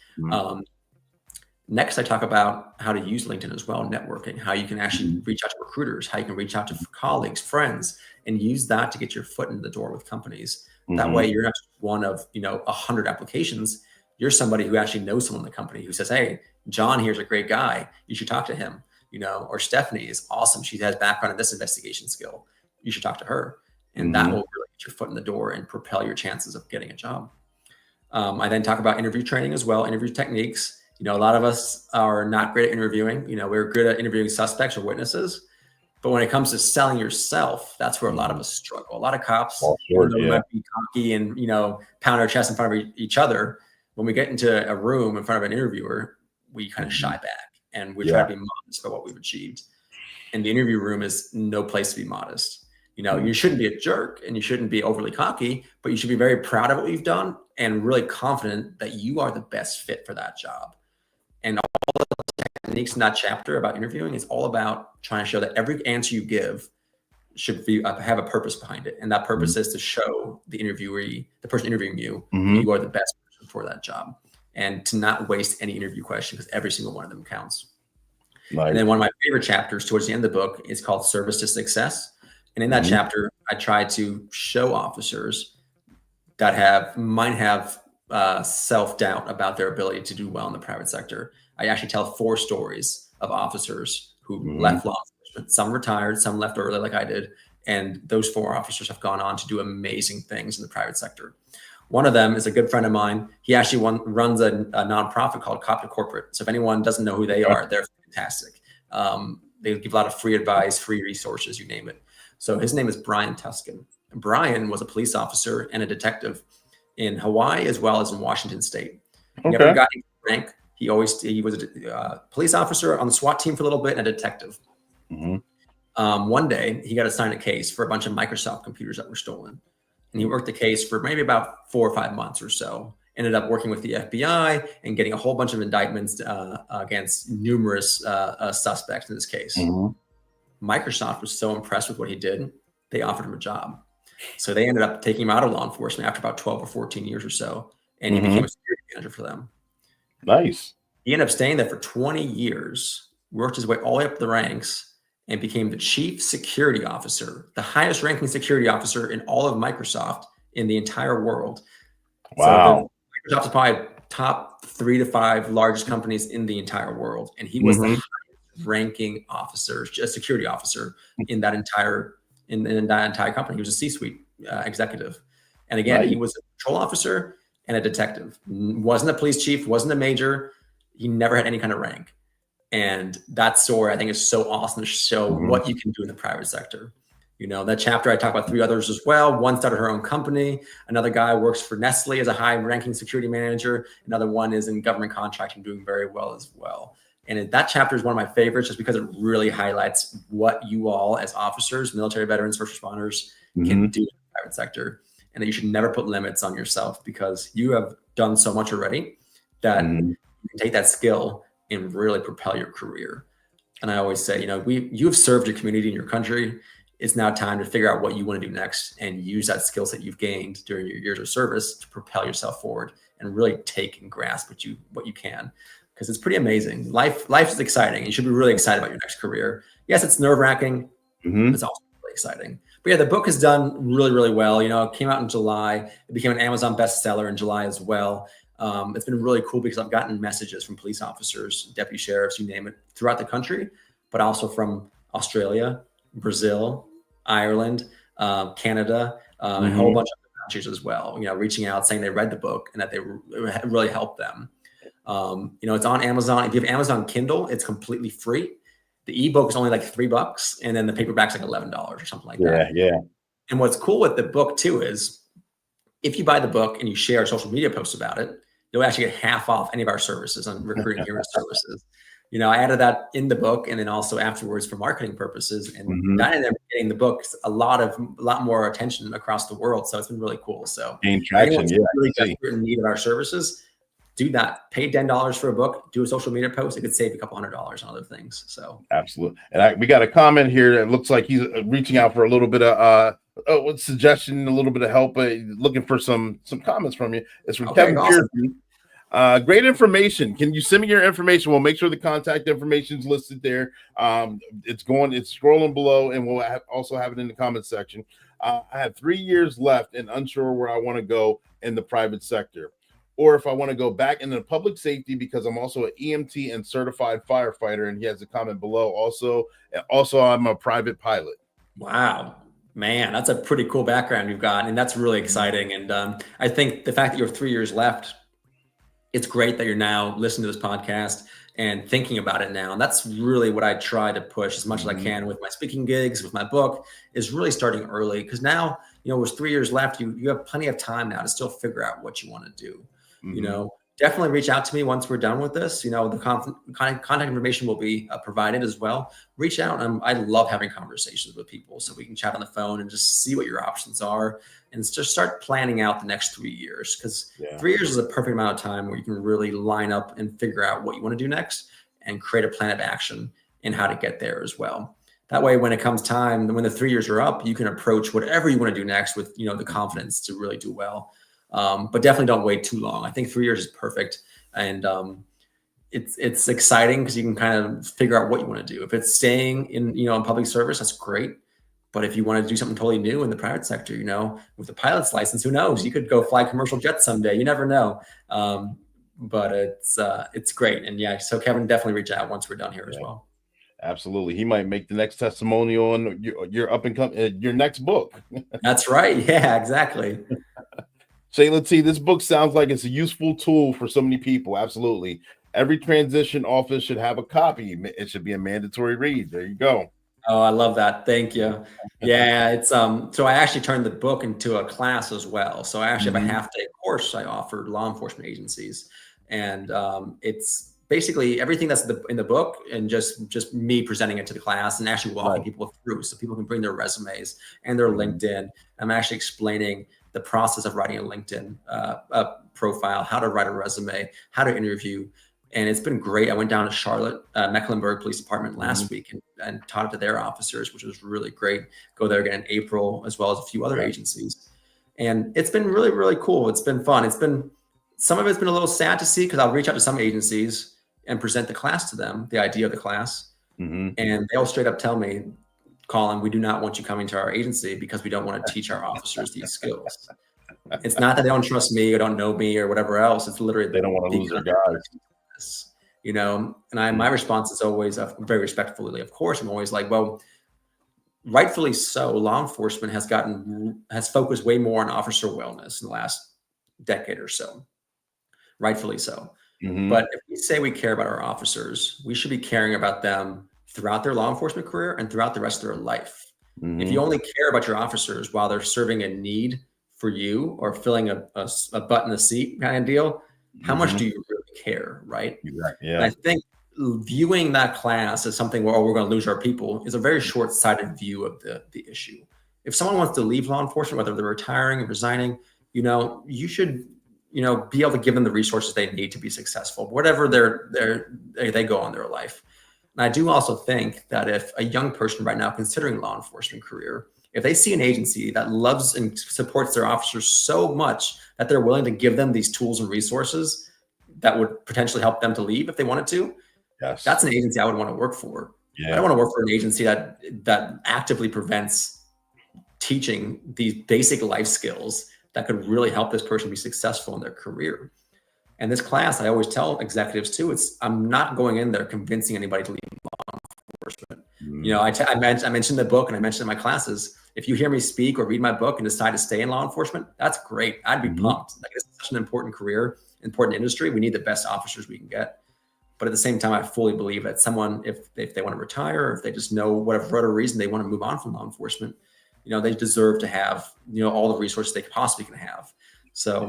Next, I talk about how to use LinkedIn as well, networking, how you can actually reach out to recruiters, how you can reach out to colleagues, friends, and use that to get your foot in the door with companies. That way you're not just one of 100 applications. you're somebody who actually knows someone in the company who says, hey, John here's a great guy. You should talk to him, or Stephanie is awesome. She has background in this investigation skill. You should talk to her. And that will really get your foot in the door and propel your chances of getting a job. I then talk about interview training as well, interview techniques. A lot of us are not great at interviewing. We're good at interviewing suspects or witnesses. But when it comes to selling yourself, that's where a lot of us struggle. A lot of cops, might be cocky and, pound our chest in front of each other. When we get into a room in front of an interviewer, we kind of shy back and we try to be modest about what we've achieved. And the interview room is no place to be modest. You shouldn't be a jerk and you shouldn't be overly cocky, but you should be very proud of what you've done and really confident that you are the best fit for that job. And all the techniques in that chapter about interviewing is all about trying to show that every answer you give should have a purpose behind it. And that purpose is to show the interviewee, the person interviewing you, you are the best person for that job, and to not waste any interview question because every single one of them counts. And then one of my favorite chapters towards the end of the book is called Service to Success. And in that chapter, I try to show officers that might have self-doubt about their ability to do well in the private sector. I actually tell 4 stories of officers who left law enforcement. Some retired, some left early like I did. And those 4 officers have gone on to do amazing things in the private sector. One of them is a good friend of mine. He actually runs a nonprofit called Cop to Corporate. So if anyone doesn't know who they are, they're fantastic. They give a lot of free advice, free resources, you name it. So his name is Brian Tuscan. Brian was a police officer and a detective in Hawaii as well as in Washington State. He never got any rank. He was a police officer on the SWAT team for a little bit and a detective. One day he got assigned a case for a bunch of Microsoft computers that were stolen. And he worked the case for maybe about 4 or 5 months or so. Ended up working with the FBI and getting a whole bunch of indictments against numerous suspects in this case. Microsoft was so impressed with what he did, they offered him a job. So they ended up taking him out of law enforcement after about 12 or 14 years or so. And he became a security manager for them. Nice. He ended up staying there for 20 years, worked his way all the way up the ranks, and became the chief security officer, the highest ranking security officer in all of Microsoft in the entire world. Wow. So Microsoft is probably top 3 to 5 largest companies in the entire world. And he was the highest ranking officer, a security officer in that entire company. He was a C-suite executive. And again, he was a patrol officer and a detective. Wasn't a police chief, wasn't a major. He never had any kind of rank. And that story, I think, is so awesome to show what you can do in the private sector. That chapter, I talk about 3 others as well. One started her own company. Another guy works for Nestle as a high-ranking security manager. Another one is in government contracting, doing very well as well. And that chapter is one of my favorites just because it really highlights what you all as officers, military veterans, first responders can do in the private sector. And that you should never put limits on yourself because you have done so much already that you can take that skill and really propel your career. And I always say, you've served your community and your country. It's now time to figure out what you want to do next and use that skill set you've gained during your years of service to propel yourself forward and really take and grasp what you can. Because it's pretty amazing. Life is exciting. You should be really excited about your next career. Yes, it's nerve-wracking. It's also really exciting. But yeah, the book has done really, really well. It came out in July. It became an Amazon bestseller in July as well. It's been really cool because I've gotten messages from police officers, deputy sheriffs, you name it, throughout the country, but also from Australia, Brazil, Ireland, Canada, and a whole bunch of other countries as well. Reaching out, saying they read the book and that it really helped them. It's on Amazon. If you have Amazon Kindle, it's completely free. The ebook is only like $3, and then the paperback's like $11 or something like that. Yeah. And what's cool with the book too is if you buy the book and you share social media posts about it, you'll actually get half off any of our services on Recruiting Heroes services. I added that in the book and then also afterwards for marketing purposes. And that ended up getting the book a lot more attention across the world. So it's been really cool. So gain traction. Yeah. Really desperate in need of our services. Do that. Pay $10 for a book. Do a social media post. It could save a couple $100 on other things. So absolutely. And we got a comment here that looks like he's reaching out for a little bit of suggestion, a little bit of help. Looking for some comments from you. It's from Kevin Pearson. Great information. Can you send me your information? We'll make sure the contact information is listed there. It's scrolling below, and we'll also have it in the comments section. I have 3 years left and unsure where I want to go in the private sector. or if I want to go back into public safety because I'm also an EMT and certified firefighter. And he has a comment below. Also, I'm a private pilot. Wow, man, that's a pretty cool background you've got, and that's really exciting. And I think the fact that you have 3 years left, it's great that you're now listening to this podcast and thinking about it now. And that's really what I try to push as much as I can with my speaking gigs, with my book, is really starting early. Because now, with 3 years left, you have plenty of time now to still figure out what you want to do. Definitely reach out to me once we're done with this. The contact information will be provided as well. Reach out. I love having conversations with people so we can chat on the phone and just see what your options are and just start planning out the next 3 years. Because 3 years is a perfect amount of time where you can really line up and figure out what you want to do next and create a plan of action and how to get there as well. That way, when it comes time, when the 3 years are up, you can approach whatever you want to do next with, the confidence to really do well. But definitely don't wait too long. I think 3 years is perfect. And it's exciting because you can kind of figure out what you want to do. If it's staying in, in public service, that's great. But if you want to do something totally new in the private sector, with a pilot's license, who knows? You could go fly commercial jets someday. You never know. But it's great. And so Kevin, definitely reach out once we're done here as well. Absolutely. He might make the next testimonial on your up and coming, your next book. That's right. Yeah, exactly. Shayla T, this book sounds like it's a useful tool for so many people. Absolutely. Every transition office should have a copy. It should be a mandatory read. There you go. Oh, I love that. Thank you. Yeah, it's so I actually turned the book into a class as well. So I actually have a half-day course I offer law enforcement agencies. And it's basically everything that's in the book and just me presenting it to the class and actually walking people through so people can bring their resumes and their LinkedIn. I'm actually explaining the process of writing a LinkedIn profile, how to write a resume, how to interview. And it's been great. I went down to Charlotte, Mecklenburg Police Department last week and taught it to their officers, which was really great. Go there again in April, as well as a few other agencies. And it's been really, really cool. It's been fun. Some of it's been a little sad to see because I'll reach out to some agencies and present the class to them, the idea of the class. And they'll straight up tell me, Colin, we do not want you coming to our agency because we don't want to teach our officers these skills. It's not that they don't trust me or don't know me or whatever else. It's literally they don't want to lose their guys. And my response is always very respectfully, of course, I'm always like, well, rightfully so, law enforcement has focused way more on officer wellness in the last decade or so. Rightfully so. But if we say we care about our officers, we should be caring about them throughout their law enforcement career and throughout the rest of their life. If you only care about your officers while they're serving a need for you or filling a butt in the seat kind of deal, how much do you really care, right? Exactly. Yeah. And I think viewing that class as something where we're going to lose our people is a very short-sighted view of the issue. If someone wants to leave law enforcement, whether they're retiring or resigning, you should be able to give them the resources they need to be successful, whatever they go on their life. And I do also think that if a young person right now considering law enforcement career, if they see an agency that loves and supports their officers so much that they're willing to give them these tools and resources that would potentially help them to leave if they wanted to, that's an agency I would want to work for. I don't want to work for an agency that actively prevents teaching these basic life skills that could really help this person be successful in their career. And this class, I always tell executives too, I'm not going in there convincing anybody to leave law enforcement. I mentioned the book and I mentioned in my classes, if you hear me speak or read my book and decide to stay in law enforcement, that's great. I'd be pumped. Like, it's such an important career, important industry. We need the best officers we can get. But at the same time, I fully believe that someone, if they want to retire, or if they just know whatever reason they want to move on from law enforcement, they deserve to have, all the resources they possibly can have. So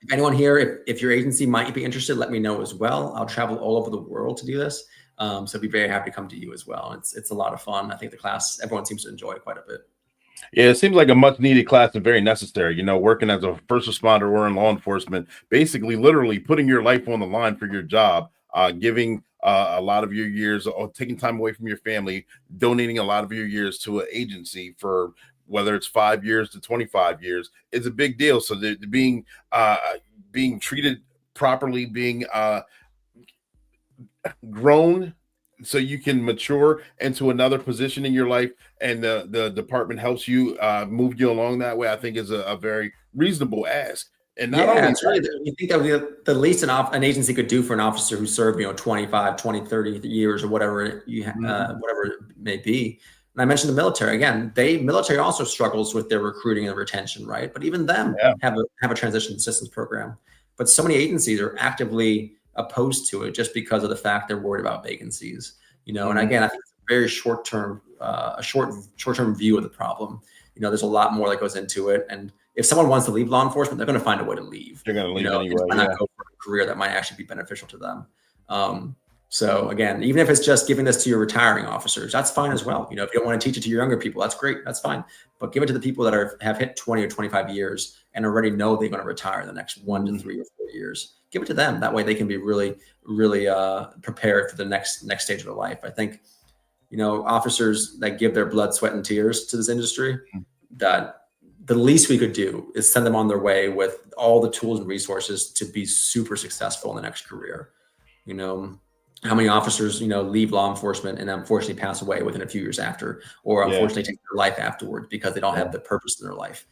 if anyone here, if your agency might be interested, let me know as well. I'll travel all over the world to do this. So I'd be very happy to come to you as well. It's a lot of fun. I think the class, everyone seems to enjoy it quite a bit. Yeah, it seems like a much needed class and very necessary. Working as a first responder or in law enforcement, basically literally putting your life on the line for your job, giving a lot of your years, taking time away from your family, donating a lot of your years to an agency for whether it's 5 years to 25 years, is a big deal. So being treated properly, being grown so you can mature into another position in your life, and the department helps you move you along that way, I think is a very reasonable ask. And not only it's really you think that would be the least an agency could do for an officer who served, 25, 20, 30 years or whatever whatever it may be. And I mentioned the military again. Military also struggles with their recruiting and retention, right? But even them have a transition assistance program. But so many agencies are actively opposed to it just because of the fact they're worried about vacancies. And again, I think it's a very short-term view of the problem. There's a lot more that goes into it. And if someone wants to leave law enforcement, they're going to find a way to leave. They're going to leave anyway. They might not go for a career that might actually be beneficial to them. So again, even if it's just giving this to your retiring officers, that's fine as well. If you don't want to teach it to your younger people, that's great. That's fine. But give it to the people that have hit 20 or 25 years and already know they're going to retire in the next 1 to 3 or 4 years. Give it to them. That way they can be really, really prepared for the next stage of their life. I think, officers that give their blood, sweat, and tears to this industry, that the least we could do is send them on their way with all the tools and resources to be super successful in the next career. How many officers, leave law enforcement and unfortunately pass away within a few years after, or unfortunately take their life afterwards because they don't have the purpose in their life.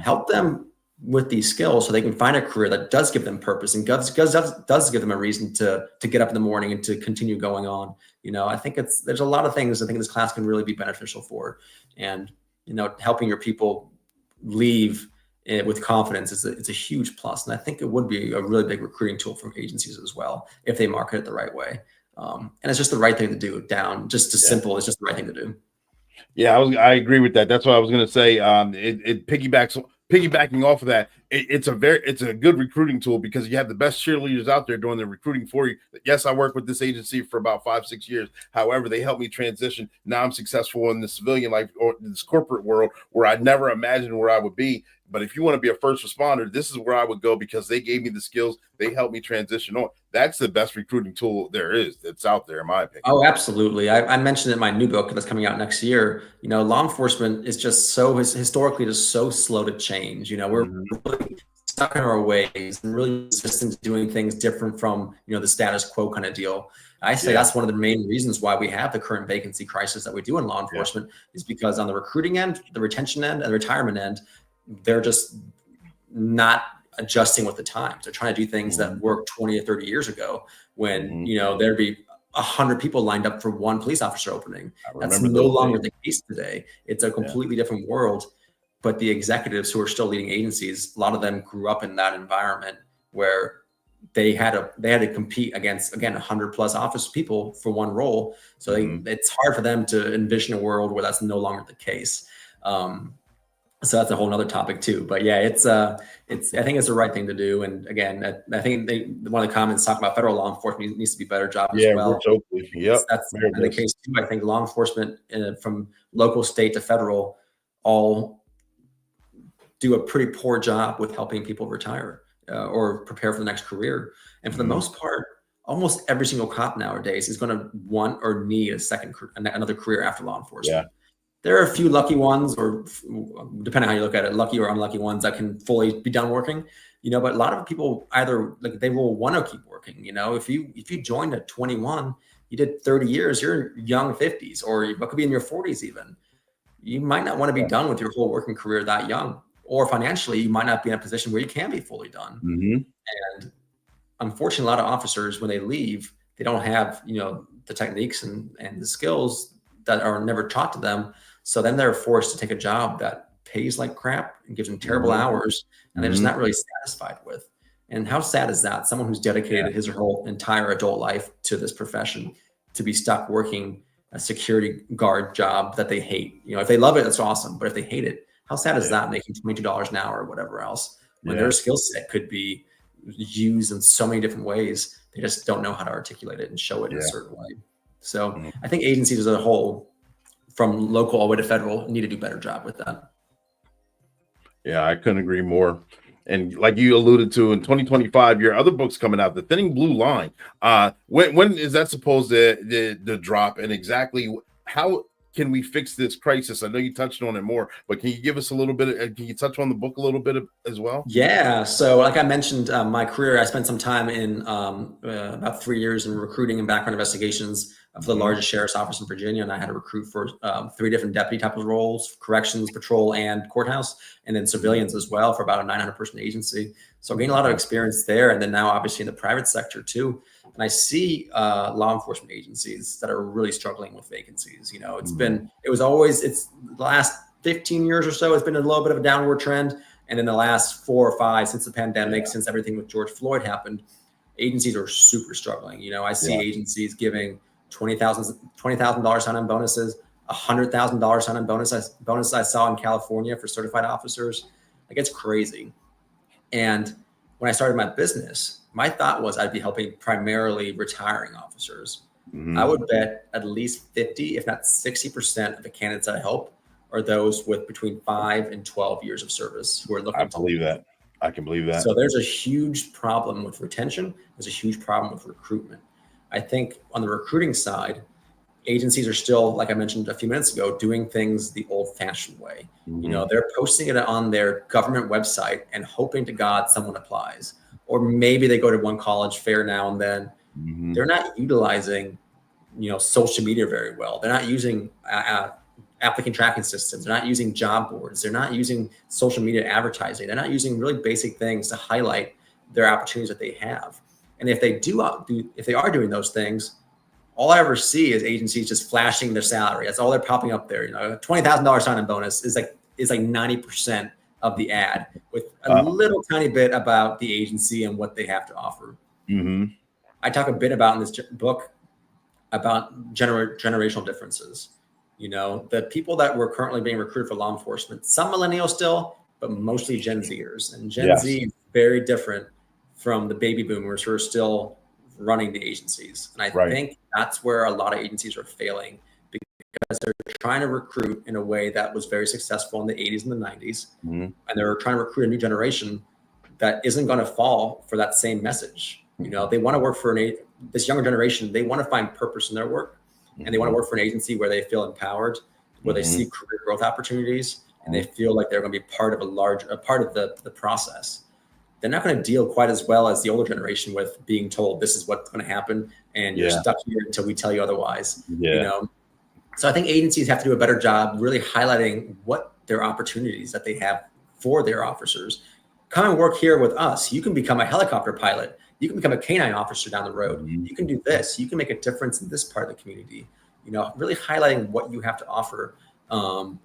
Help them with these skills so they can find a career that does give them purpose and does give them a reason to get up in the morning and to continue going on. I think there's a lot of things I think this class can really be beneficial for, and helping your people leave with confidence it's a huge plus. And I think it would be a really big recruiting tool for agencies as well if they market it the right way. And it's just the right thing to do. Simple. It's just the right thing to do. Yeah, I agree with that. That's what I was going to say. It piggybacking off of that. It's a good recruiting tool because you have the best cheerleaders out there doing the recruiting for you. Yes, I worked with this agency for about 5-6 years. However, they helped me transition. Now I'm successful in the civilian life or this corporate world where I never imagined where I would be. But if you want to be a first responder, this is where I would go because they gave me the skills. They helped me transition on. That's the best recruiting tool there is that's out there, in my opinion. Oh, absolutely. I mentioned in my new book that's coming out next year, law enforcement is just historically just so slow to change. We're really stuck in our ways and really resistant to doing things different from, the status quo kind of deal. I say that's one of the main reasons why we have the current vacancy crisis that we do in law enforcement is because on the recruiting end, the retention end, and the retirement end, they're just not adjusting with the times. They're trying to do things that worked 20 or 30 years ago when, there'd be 100 people lined up for one police officer opening. That's no longer the case today. It's a completely different world. But the executives who are still leading agencies, a lot of them grew up in that environment where they had to compete against, again, 100 plus office people for one role. So it's hard for them to envision a world where that's no longer the case. So that's a whole nother topic too. But yeah, I think it's the right thing to do. And again, I think one of the comments talking about federal law enforcement needs to be a better job as well. Yep. That's the case too. I think law enforcement from local, state to federal all do a pretty poor job with helping people retire or prepare for the next career. And for the most part, almost every single cop nowadays is going to want or need another career after law enforcement. Yeah. There are a few lucky ones, or depending on how you look at it, lucky or unlucky ones that can fully be done working, but a lot of people either they will want to keep working. If you joined at 21, you did 30 years, you're in young 50s, or you could be in your 40s even. You might not want to be done with your whole working career that young, or financially, you might not be in a position where you can be fully done. And unfortunately, a lot of officers, when they leave, they don't have, the techniques and the skills that are never taught to them. So then they're forced to take a job that pays like crap and gives them terrible hours, and they're just not really satisfied with. And how sad is that? Someone who's dedicated his or her entire adult life to this profession to be stuck working a security guard job that they hate. If they love it, that's awesome. But if they hate it, how sad is that, making $22 an hour or whatever else, when their skill set could be used in so many different ways? They just don't know how to articulate it and show it in a certain way. So I think agencies as a whole, from local all the way to federal, need to do a better job with that. Yeah, I couldn't agree more. And like you alluded to, in 2025, your other book's coming out, The Thinning Blue Line. When is that supposed to drop? And exactly how can we fix this crisis? I know you touched on it more, but can you give us a little bit? Can you touch on the book a little bit as well? Yeah. So like I mentioned, my career, I spent some time in about 3 years in recruiting and background investigations for the largest sheriff's office in Virginia, and I had to recruit for 3 different deputy type of roles: corrections, patrol, and courthouse, and then civilians as well for about a 900-person agency. So I'm getting a lot of experience there, and then now obviously in the private sector too. And I see law enforcement agencies that are really struggling with vacancies. You know, it's the last 15 years or so, it's been a little bit of a downward trend. And in the last 4 or 5, since the pandemic, since everything with George Floyd happened, agencies are super struggling. You know, I see agencies giving $20,000 sign-on bonuses, $100,000 sign-on bonus I saw in California for certified officers. Like, it's crazy. And when I started my business, my thought was I'd be helping primarily retiring officers. I would bet at least 50, if not 60% of the candidates I help are those with between 5 and 12 years of service who are looking. I believe that. I can believe that. So there's a huge problem with retention. There's a huge problem with recruitment. I think on the recruiting side, agencies are still, like I mentioned a few minutes ago, doing things the old-fashioned way. You know, they're posting it on their government website and hoping to God someone applies. Or maybe they go to one college fair now and then. They're not utilizing, you know, social media very well. They're not using applicant tracking systems. They're not using job boards. They're not using social media advertising. They're not using really basic things to highlight their opportunities that they have. And if they are doing those things, all I ever see is agencies just flashing their salary. That's all they're popping up there. You know, a $20,000 sign-on bonus is like 90% of the ad, with a little tiny bit about the agency and what they have to offer. I talk a bit about in this book about generational differences. You know, the people that were currently being recruited for law enforcement, some millennials still, but mostly Gen Zers. And Gen Z is very different from the baby boomers who are still running the agencies. And I think that's where a lot of agencies are failing, because they're trying to recruit in a way that was very successful in the 80s and the 90s. And they're trying to recruit a new generation that isn't going to fall for that same message. You know, they want to work for this younger generation. They want to find purpose in their work, and they want to work for an agency where they feel empowered, where they see career growth opportunities, and they feel like they're going to be part of a part of the process. They're not going to deal quite as well as the older generation with being told this is what's going to happen, and you're stuck here until we tell you otherwise. You know, so I think agencies have to do a better job really highlighting what their opportunities that they have for their officers. Come and work here with us. You can become a helicopter pilot. You can become a canine officer down the road. You can do this. You can make a difference in this part of the community. You know, really highlighting what you have to offer. And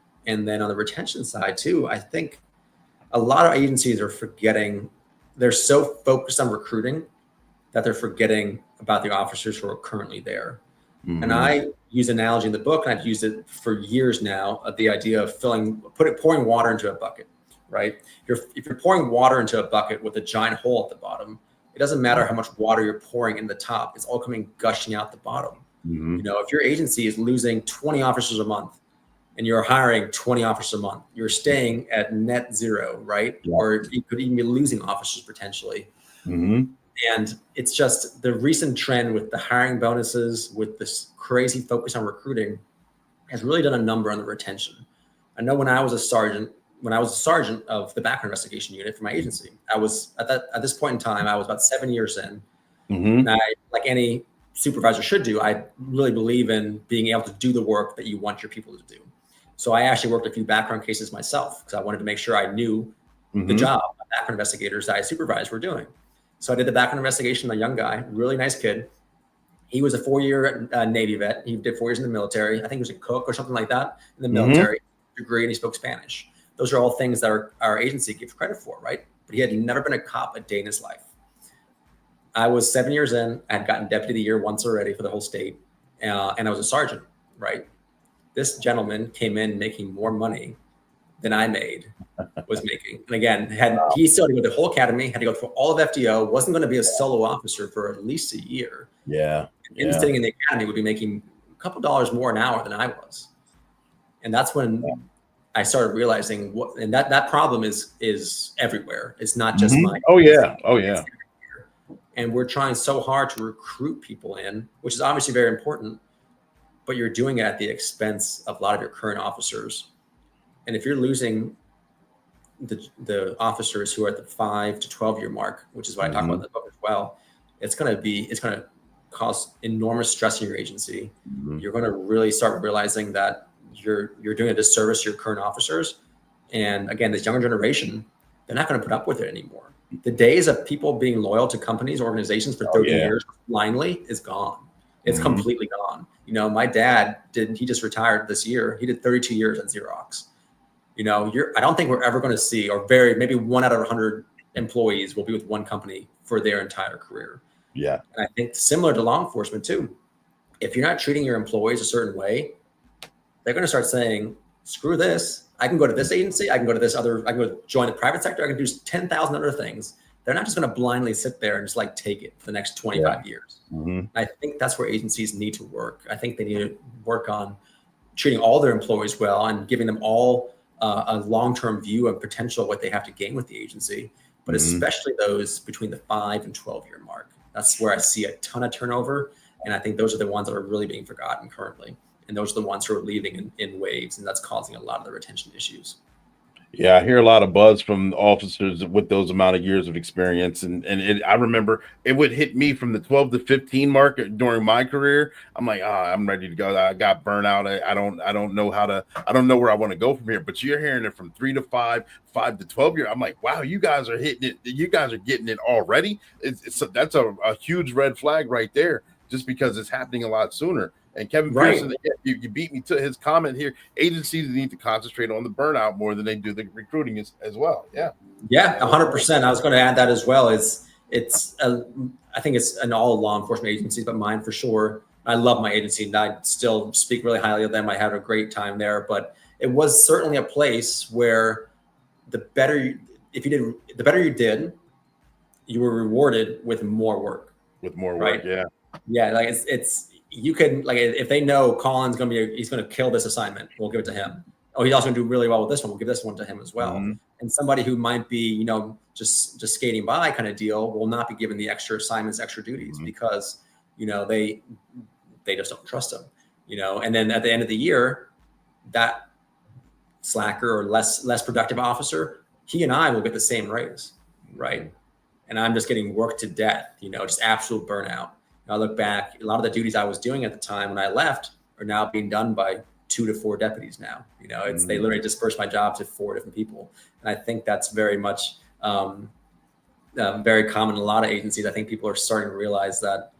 then on the retention side too, I think a lot of agencies are forgetting. They're so focused on recruiting that they're forgetting about the officers who are currently there. And I use an analogy in the book, and I've used it for years now, of the idea of pouring water into a bucket, right? If you're pouring water into a bucket with a giant hole at the bottom, it doesn't matter how much water you're pouring in the top. It's all coming gushing out the bottom. You know, if your agency is losing 20 officers a month and you're hiring 20 officers a month, you're staying at net zero, right? Or you could even be losing officers potentially. And it's just the recent trend with the hiring bonuses, with this crazy focus on recruiting, has really done a number on the retention. I know when I was a sergeant of the background investigation unit for my agency, I was at this point in time, I was about 7 years in. And I, like any supervisor should do, I really believe in being able to do the work that you want your people to do. So I actually worked a few background cases myself, because I wanted to make sure I knew the job background investigators that I supervised were doing. So I did the background investigation on a young guy, really nice kid. He was a 4-year Navy vet. He did 4 years in the military. I think he was a cook or something like that in the military degree, and he spoke Spanish. Those are all things that our agency gives credit for, right? But he had never been a cop a day in his life. I was 7 years in. I had gotten deputy of the year once already for the whole state. And I was a sergeant, right? This gentleman came in making more money than I was making. And again, he still had to go to the whole academy, had to go through all of FDO, wasn't going to be a solo officer for at least a year. And sitting in the academy would be making a couple dollars more an hour than I was. And that's when I started realizing and that problem is everywhere. It's not just mine. And we're trying so hard to recruit people in, which is obviously very important, but you're doing it at the expense of a lot of your current officers. And if you're losing the officers who are at the 5 to 12 year mark, which is what I talk about in the book as well, it's going to cause enormous stress in your agency. You're going to really start realizing that you're doing a disservice to your current officers. And again, this younger generation, they're not going to put up with it anymore. The days of people being loyal to companies, organizations for 30 years blindly is gone. It's completely gone. You know, my dad he just retired this year. He did 32 years at Xerox. You know, I don't think we're ever going to see, or maybe 1 out of 100 employees will be with one company for their entire career. Yeah. And I think similar to law enforcement too, if you're not treating your employees a certain way, they're going to start saying, screw this. I can go to this agency. I can go to this other, I can go join the private sector. I can do 10,000 other things. They're not just going to blindly sit there and just like take it for the next 25 years. I think that's where agencies need to work. I think they need to work on treating all their employees well and giving them all a long-term view of potential, what they have to gain with the agency, but especially those between the 5 and 12-year mark. That's where I see a ton of turnover. And I think those are the ones that are really being forgotten currently. And those are the ones who are leaving in waves. And that's causing a lot of the retention issues. Yeah, I hear a lot of buzz from officers with those amount of years of experience, and I remember it would hit me from the 12 to 15 mark during my career. I'm like, I'm ready to go. I got burnt out. I don't know I don't know where I want to go from here. But you're hearing it from 3 to 5, 5 to 12 years. I'm like, wow, you guys are hitting it. You guys are getting it already. That's a huge red flag right there, just because it's happening a lot sooner. And Kevin Pearson, you beat me to his comment here. Agencies need to concentrate on the burnout more than they do the recruiting as well. Yeah, 100%. I was going to add that as well. I think it's in all law enforcement agencies, but mine for sure. I love my agency, and I still speak really highly of them. I had a great time there, but it was certainly a place where the better you did, you were rewarded with more work. Right? Yeah. Like it's. You can, like, if they know Colin's he's going to kill this assignment, we'll give it to him. Oh, he's also going to do really well with this one. We'll give this one to him as well. And somebody who might be, you know, just skating by kind of deal will not be given the extra assignments, extra duties because, you know, they just don't trust him, you know. And then at the end of the year, that slacker or less productive officer, he and I will get the same raise, right? And I'm just getting worked to death, you know, just absolute burnout. I look back, a lot of the duties I was doing at the time when I left are now being done by 2 to 4 deputies now. You know, they literally dispersed my job to 4 different people. And I think that's very much very common in a lot of agencies. I think people are starting to realize that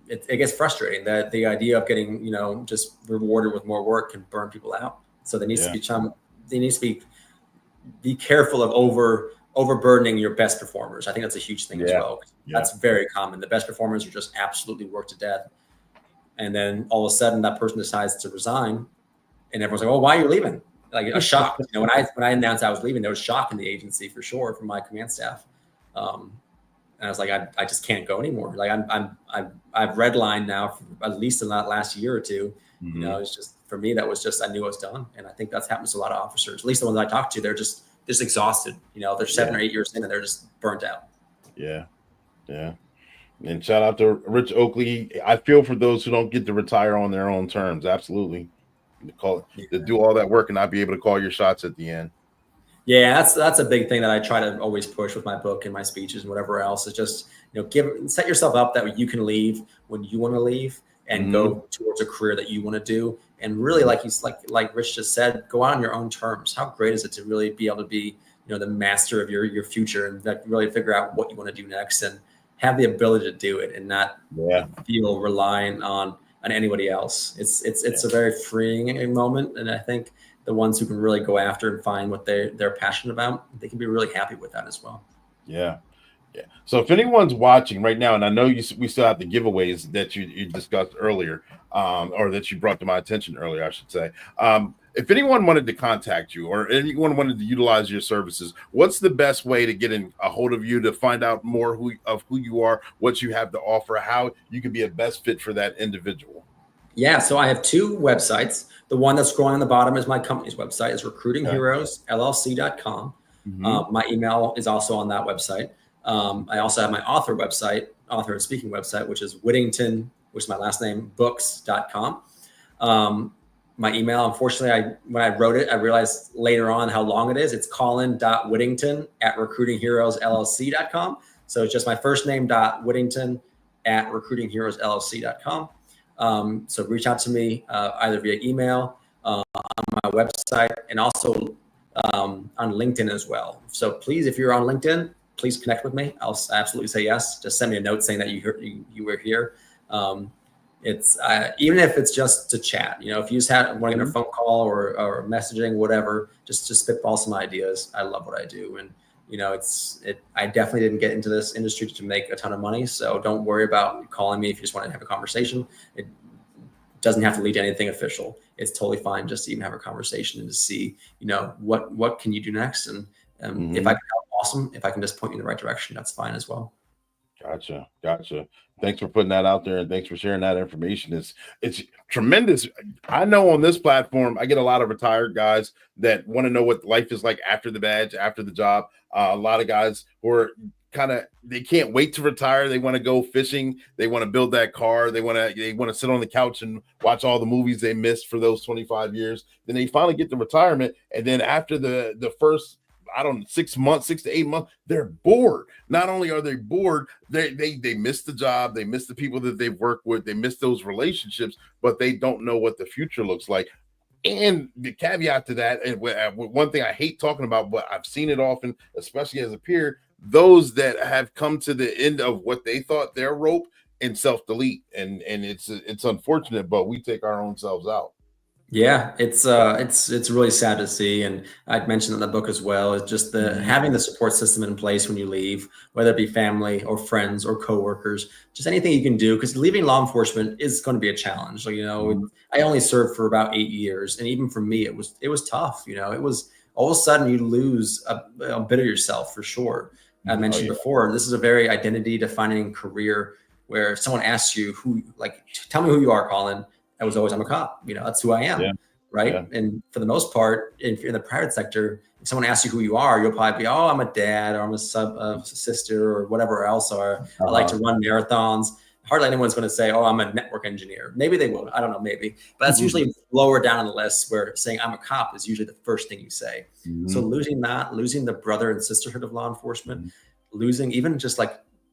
it gets frustrating that the idea of getting, you know, just rewarded with more work can burn people out. So there needs to be careful of overburdening your best performers. I think that's a huge thing as well. That's very common. The best performers are just absolutely worked to death. And then all of a sudden that person decides to resign and everyone's like, oh, why are you leaving? Like a shock. You know, when I announced I was leaving, there was shock in the agency for sure from my command staff. And I was like, I just can't go anymore. Like I've redlined now for at least in that last year or two. You know, it's just, for me, that was just, I knew I was done. And I think that's happened to a lot of officers, at least the ones I talked to, they're just exhausted. You know, they're 7 or 8 years in and they're just burnt out. Yeah. And shout out to Rich Oakley. I feel for those who don't get to retire on their own terms. Absolutely. To do all that work and not be able to call your shots at the end. Yeah, that's a big thing that I try to always push with my book and my speeches and whatever else, is just, you know, set yourself up that you can leave when you want to leave and go towards a career that you want to do. And really, like Rich just said, go out on your own terms. How great is it to really be able to be, you know, the master of your future and like really figure out what you want to do next and have the ability to do it and not feel reliant on anybody else. It's a very freeing moment. And I think the ones who can really go after and find what they're passionate about, they can be really happy with that as well. Yeah. So if anyone's watching right now, and I know we still have the giveaways that you discussed earlier, or that you brought to my attention earlier, I should say. If anyone wanted to contact you or anyone wanted to utilize your services, what's the best way to get in a hold of you to find out more of who you are, what you have to offer, how you can be a best fit for that individual? Yeah, so I have 2 websites. The one that's scrolling on the bottom is my company's website. It's Recruiting Heroes LLC.com. My email is also on that website. I also have my author and speaking website, which is Whittington, which is my last name, books.com. My email, unfortunately, when I wrote it, I realized later on how long it is. It's colin.whittington@recruitingheroesllc.com. So it's just my first name, Whittington at recruitingheroesllc.com. So reach out to me either via email, on my website, and also on LinkedIn as well. So please, if you're on LinkedIn, please connect with me. I'll absolutely say yes. Just send me a note saying that you were here. It's even if it's just to chat, if you just want to get a phone call or messaging, whatever, just spitball some ideas. I love what I do. And, I definitely didn't get into this industry to make a ton of money. So don't worry about calling me if you just want to have a conversation. It doesn't have to lead to anything official. It's totally fine just to even have a conversation and to see, what can you do next? And if I can help, awesome. If I can just point you in the right direction, that's fine as well. Gotcha. Thanks for putting that out there, and thanks for sharing that information. It's tremendous. I know on this platform, I get a lot of retired guys that want to know what life is like after the badge, after the job. A lot of guys who are they can't wait to retire. They want to go fishing. They want to build that car. They want to sit on the couch and watch all the movies they missed for those 25 years. Then they finally get to retirement, and then after the first 6 to 8 months, they're bored. Not only are they bored, they miss the job, they miss the people that they've worked with, they miss those relationships, but they don't know what the future looks like. And the caveat to that, and one thing I hate talking about, but I've seen it often, especially as a peer, those that have come to the end of what they thought their rope and self-delete. And it's unfortunate, but we take our own selves out. Yeah, it's really sad to see, and I'd mentioned in the book as well. It's just having the support system in place when you leave, whether it be family or friends or coworkers, just anything you can do. Because leaving law enforcement is going to be a challenge. So, I only served for about 8 years, and even for me, it was tough. It was all of a sudden you lose a bit of yourself for sure. I mentioned before, this is a very identity defining career where if someone asks you tell me who you are, Colin. I was always, I'm a cop, that's who I am. Yeah. Right. Yeah. And for the most part, if you're in the private sector, if someone asks you who you are, you'll probably be, oh, I'm a dad, or I'm a sister, or whatever else, or I like to run marathons. Hardly anyone's going to say, oh, I'm a network engineer. Maybe they will. I don't know, maybe. But that's usually lower down on the list, where saying I'm a cop is usually the first thing you say. So losing the brother and sisterhood of law enforcement, losing even just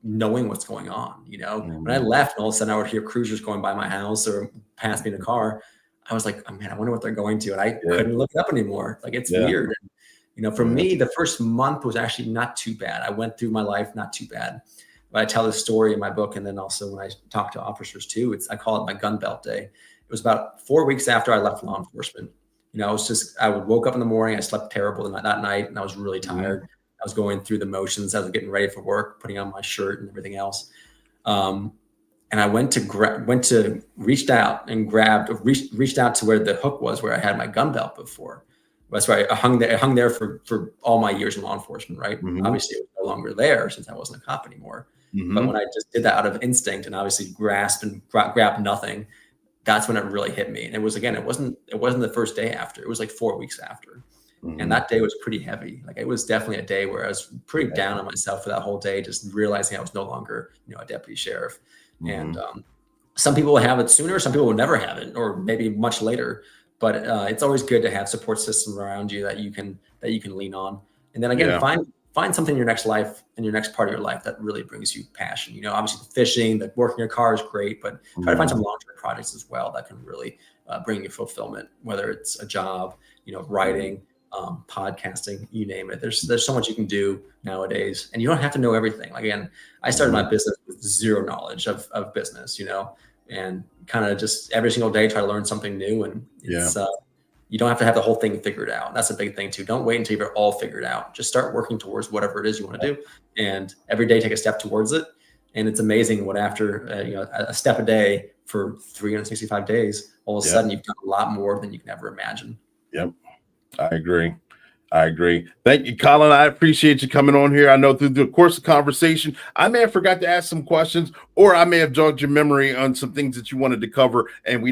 knowing what's going on, when I left and all of a sudden I would hear cruisers going by my house or past me in a car, I was like, oh man, I wonder what they're going to. And I couldn't look it up anymore. It's weird. And, for me, the first month was actually not too bad. I went through my life, not too bad. But I tell this story in my book. And then also when I talk to officers too, I call it my gun belt day. It was about 4 weeks after I left law enforcement. I woke up in the morning, I slept terrible that night, and I was really tired. I was going through the motions. I was getting ready for work, putting on my shirt and everything else. And I reached out to where the hook was, where I had my gun belt before. That's why I hung there for all my years in law enforcement, right? Obviously, it was no longer there since I wasn't a cop anymore. But when I just did that out of instinct and obviously grabbed nothing, that's when it really hit me. And it was, again, it wasn't the first day after. It was 4 weeks after. And that day was pretty heavy. It was definitely a day where I was pretty down on myself for that whole day, just realizing I was no longer, a deputy sheriff. And some people will have it sooner. Some people will never have it, or maybe much later. But it's always good to have support systems around you that you can lean on. And then again, find something in your next life, in your next part of your life, that really brings you passion. Obviously the fishing, the working your car is great, but try to find some long-term projects as well that can really bring you fulfillment, whether it's a job, writing, podcasting, you name it. There's so much you can do nowadays, and you don't have to know everything. Again, I started my business with zero knowledge of business, and kind of just every single day try to learn something new. And it's, you don't have to have the whole thing figured out. That's a big thing too. Don't wait until you're all figured out. Just start working towards whatever it is you want to do, and every day take a step towards it. And it's amazing what after a step a day for 365 days, all of a sudden you've done a lot more than you can ever imagine. Yep. I agree. Thank you, Colin. I appreciate you coming on here. I know through the course of conversation, I may have forgot to ask some questions, or I may have jogged your memory on some things that you wanted to cover, and we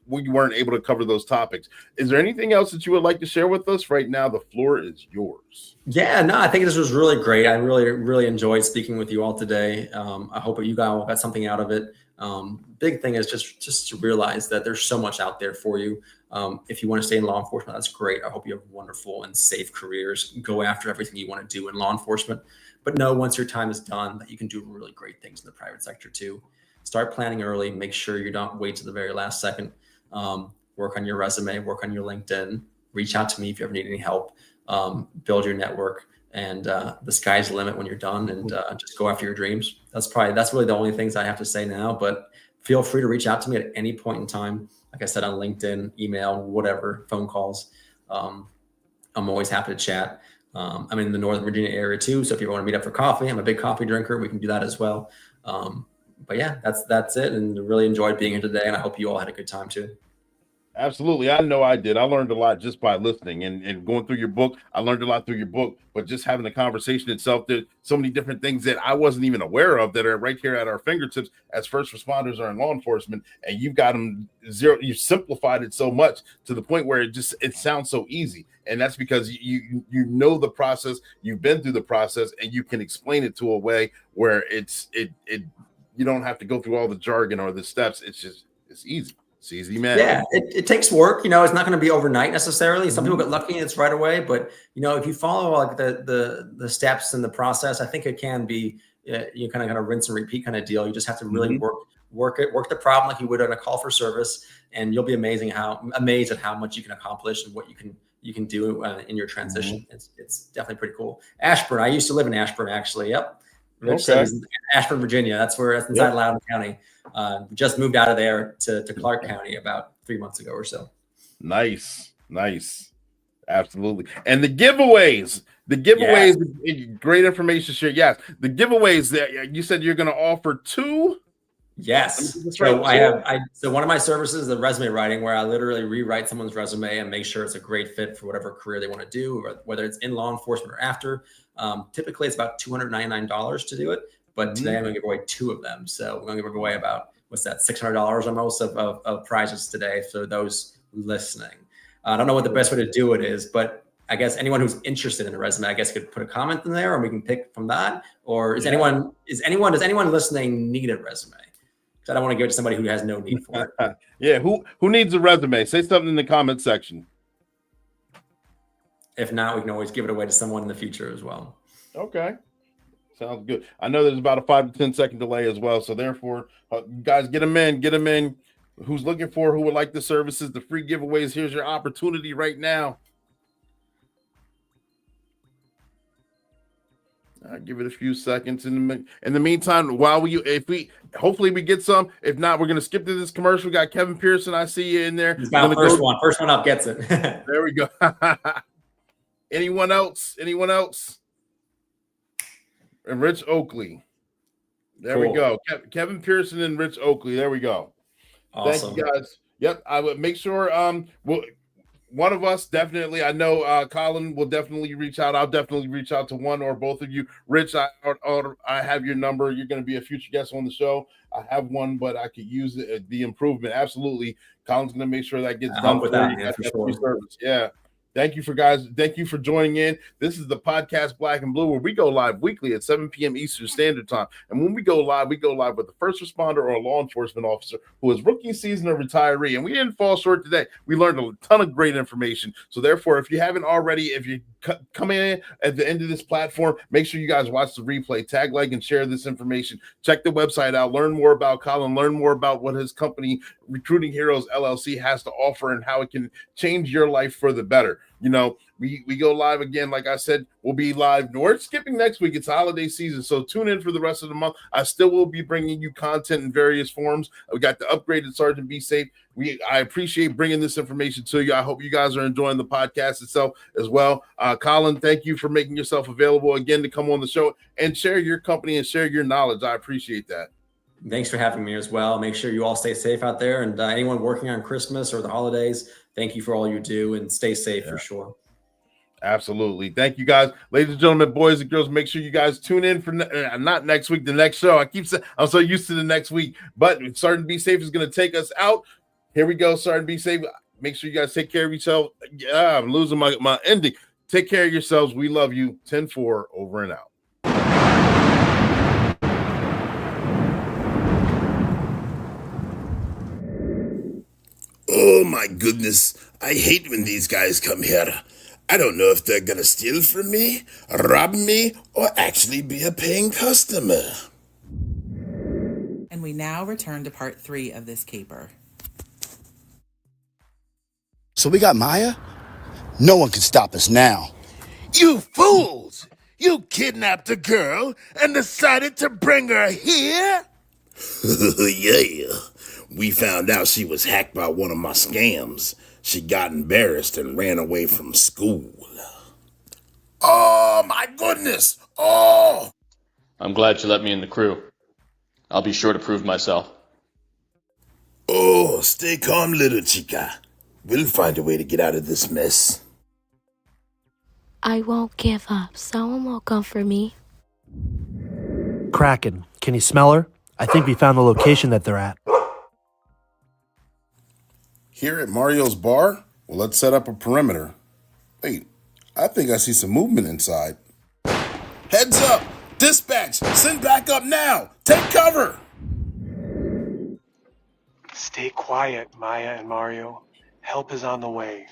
weren't able to cover those topics. Is there anything else that you would like to share with us right now? The floor is yours. Yeah, no, I think this was really great. I really, really enjoyed speaking with you all today. I hope that you guys got something out of it. Big thing is just to realize that there's so much out there for you. If you want to stay in law enforcement, that's great. I hope you have wonderful and safe careers. Go after everything you want to do in law enforcement. But know once your time is done that you can do really great things in the private sector too. Start planning early. Make sure you don't wait to the very last second. Work on your resume, work on your LinkedIn, reach out to me if you ever need any help, build your network, and the sky's the limit when you're done, and just go after your dreams. That's really the only things I have to say now, but feel free to reach out to me at any point in time. Like I said, on LinkedIn, email, whatever, phone calls. I'm always happy to chat. I'm in the Northern Virginia area too. So if you want to meet up for coffee, I'm a big coffee drinker. We can do that as well. But yeah, that's it. And really enjoyed being here today. And I hope you all had a good time too. Absolutely. I know I did. I learned a lot just by listening and going through your book. I learned a lot through your book, but just having the conversation itself, there's so many different things that I wasn't even aware of that are right here at our fingertips as first responders or in law enforcement. And you've got them you simplified it so much to the point where it sounds so easy. And that's because you know the process, you've been through the process, and you can explain it to a way where you don't have to go through all the jargon or the steps. It's easy. It's easy, man. Yeah, it takes work. It's not going to be overnight necessarily. Some people get lucky and it's right away. But if you follow like the steps and the process, I think it can be you kind of rinse and repeat kind of deal. You just have to really work the problem like you would on a call for service, and you'll be amazed at how much you can accomplish and what you can do in your transition. It's definitely pretty cool. Ashburn. I used to live in Ashburn, actually. Yep. Okay. Ashburn, Virginia. That's inside Loudoun County. We just moved out of there to Clark County about 3 months ago or so. Nice. Absolutely. And the giveaways, great information share. Yes. The giveaways that you said you're going to offer 2. Yes. So so one of my services is the resume writing, where I literally rewrite someone's resume and make sure it's a great fit for whatever career they want to do, or whether it's in law enforcement or after. Typically it's about $299 to do it, but today I'm going to give away 2 of them. So we're going to give away about, $600 almost of prizes today for those listening. I don't know what the best way to do it is, but I guess anyone who's interested in a resume, I guess could put a comment in there, and we can pick from that. Or does anyone listening need a resume? Because I don't want to give it to somebody who has no need for it. Yeah, who needs a resume? Say something in the comment section. If not, we can always give it away to someone in the future as well. Okay. Sounds good. I know there's about a 5 to 10 second delay as well. So therefore, guys, get them in. Who's looking who would like the services, the free giveaways? Here's your opportunity right now. I'll give it a few seconds in the meantime, while hopefully we get some. If not, we're going to skip to this commercial. We got Kevin Pearson. I see you in there. He's got first one up gets it. There we go. Anyone else? And Rich Oakley. There we go. Kevin Pearson and Rich Oakley. There we go. Awesome. Thank you, guys. Yep. I would make sure one of us definitely, I know Colin will definitely reach out. I'll definitely reach out to one or both of you. Rich, I have your number. You're going to be a future guest on the show. I have one, but I could use the improvement. Absolutely. Colin's going to make sure that gets done with that, man, for sure. Service. Yeah. Thank you for joining in. This is the podcast Black and Blue, where we go live weekly at 7 p.m. Eastern Standard Time. And when we go live with a first responder or a law enforcement officer who is rookie season or retiree. And we didn't fall short today. We learned a ton of great information. So therefore, if you haven't already, if you come in at the end of this platform, make sure you guys watch the replay, tag, like, and share this information. Check the website out, learn more about Colin, learn more about what his company, Recruiting Heroes LLC, has to offer and how it can change your life for the better. We go live again. Like I said, we'll be live. We're skipping next week. It's holiday season, so tune in for the rest of the month. I still will be bringing you content in various forms. We got the upgraded Sergeant Be Safe. I appreciate bringing this information to you. I hope you guys are enjoying the podcast itself as well. Colin, thank you for making yourself available again to come on the show and share your company and share your knowledge. I appreciate that. Thanks for having me as well. Make sure you all stay safe out there. And anyone working on Christmas or the holidays, thank you for all you do, and stay safe for sure. Absolutely. Thank you, guys. Ladies and gentlemen, boys and girls, make sure you guys tune in for not next week, the next show. I keep saying I'm so used to the next week, but Sergeant Be Safe is going to take us out. Here we go, Sergeant Be Safe. Make sure you guys take care of yourself. Yeah, I'm losing my ending. Take care of yourselves. We love you. 10-4, over and out. Oh Oh my goodness, I hate when these guys come here. I don't know if they're gonna steal from me, rob me, or actually be a paying customer. And we now return to part 3 of this caper. So we got Maya? No one can stop us now. You fools! You kidnapped a girl and decided to bring her here? Yeah. We found out she was hacked by one of my scams. She got embarrassed and ran away from school. Oh my goodness! Oh! I'm glad you let me in the crew. I'll be sure to prove myself. Oh, stay calm, little chica. We'll find a way to get out of this mess. I won't give up. Someone will come for me. Kraken, can you smell her? I think we found the location that they're at. Here at Mario's bar? Well, let's set up a perimeter. Wait, I think I see some movement inside. Heads up! Dispatch! Send backup now! Take cover! Stay quiet, Maya and Mario. Help is on the way.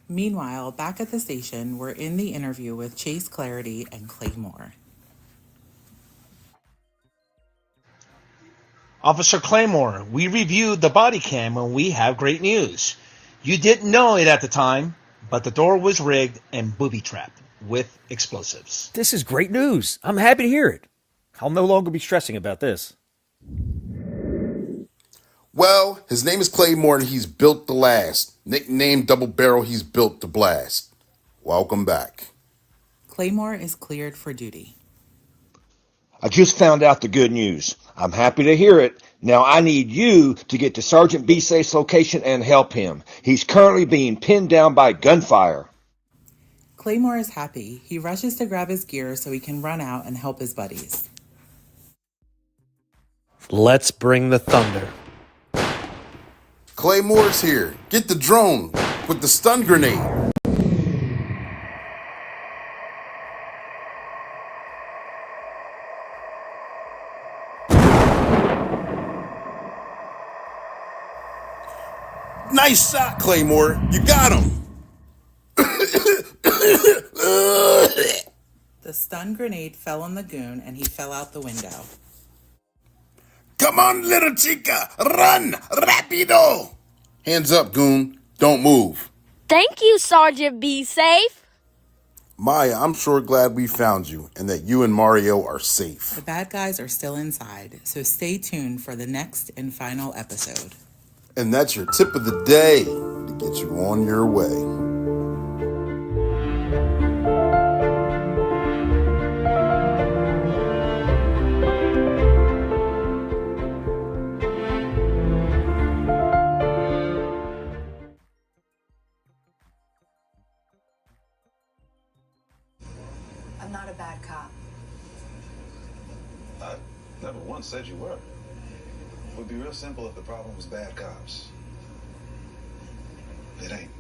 Meanwhile, back at the station, we're in the interview with Chase Clarity and Clay Moore. Officer Claymore, we reviewed the body cam and we have great news. You didn't know it at the time, but the door was rigged and booby-trapped with explosives. This is great news. I'm happy to hear it. I'll no longer be stressing about this. Well, his name is Claymore and he's built to last. Nicknamed Double Barrel, he's built to blast. Welcome back. Claymore is cleared for duty. I just found out the good news. I'm happy to hear it. Now I need you to get to Sergeant B. Safe's location and help him. He's currently being pinned down by gunfire. Claymore is happy. He rushes to grab his gear so he can run out and help his buddies. Let's bring the thunder. Claymore's here. Get the drone with the stun grenade. Nice shot, Claymore. You got him. The stun grenade fell on the goon and he fell out the window. Come on, little chica. Run. Rapido. Hands up, goon. Don't move. Thank you, Sergeant Be Safe. Maya, I'm sure glad we found you and that you and Mario are safe. The bad guys are still inside, so stay tuned for the next and final episode. And that's your tip of the day to get you on your way. I'm not a bad cop. I never once said you were. It would be real simple if the problem was bad cops. It ain't.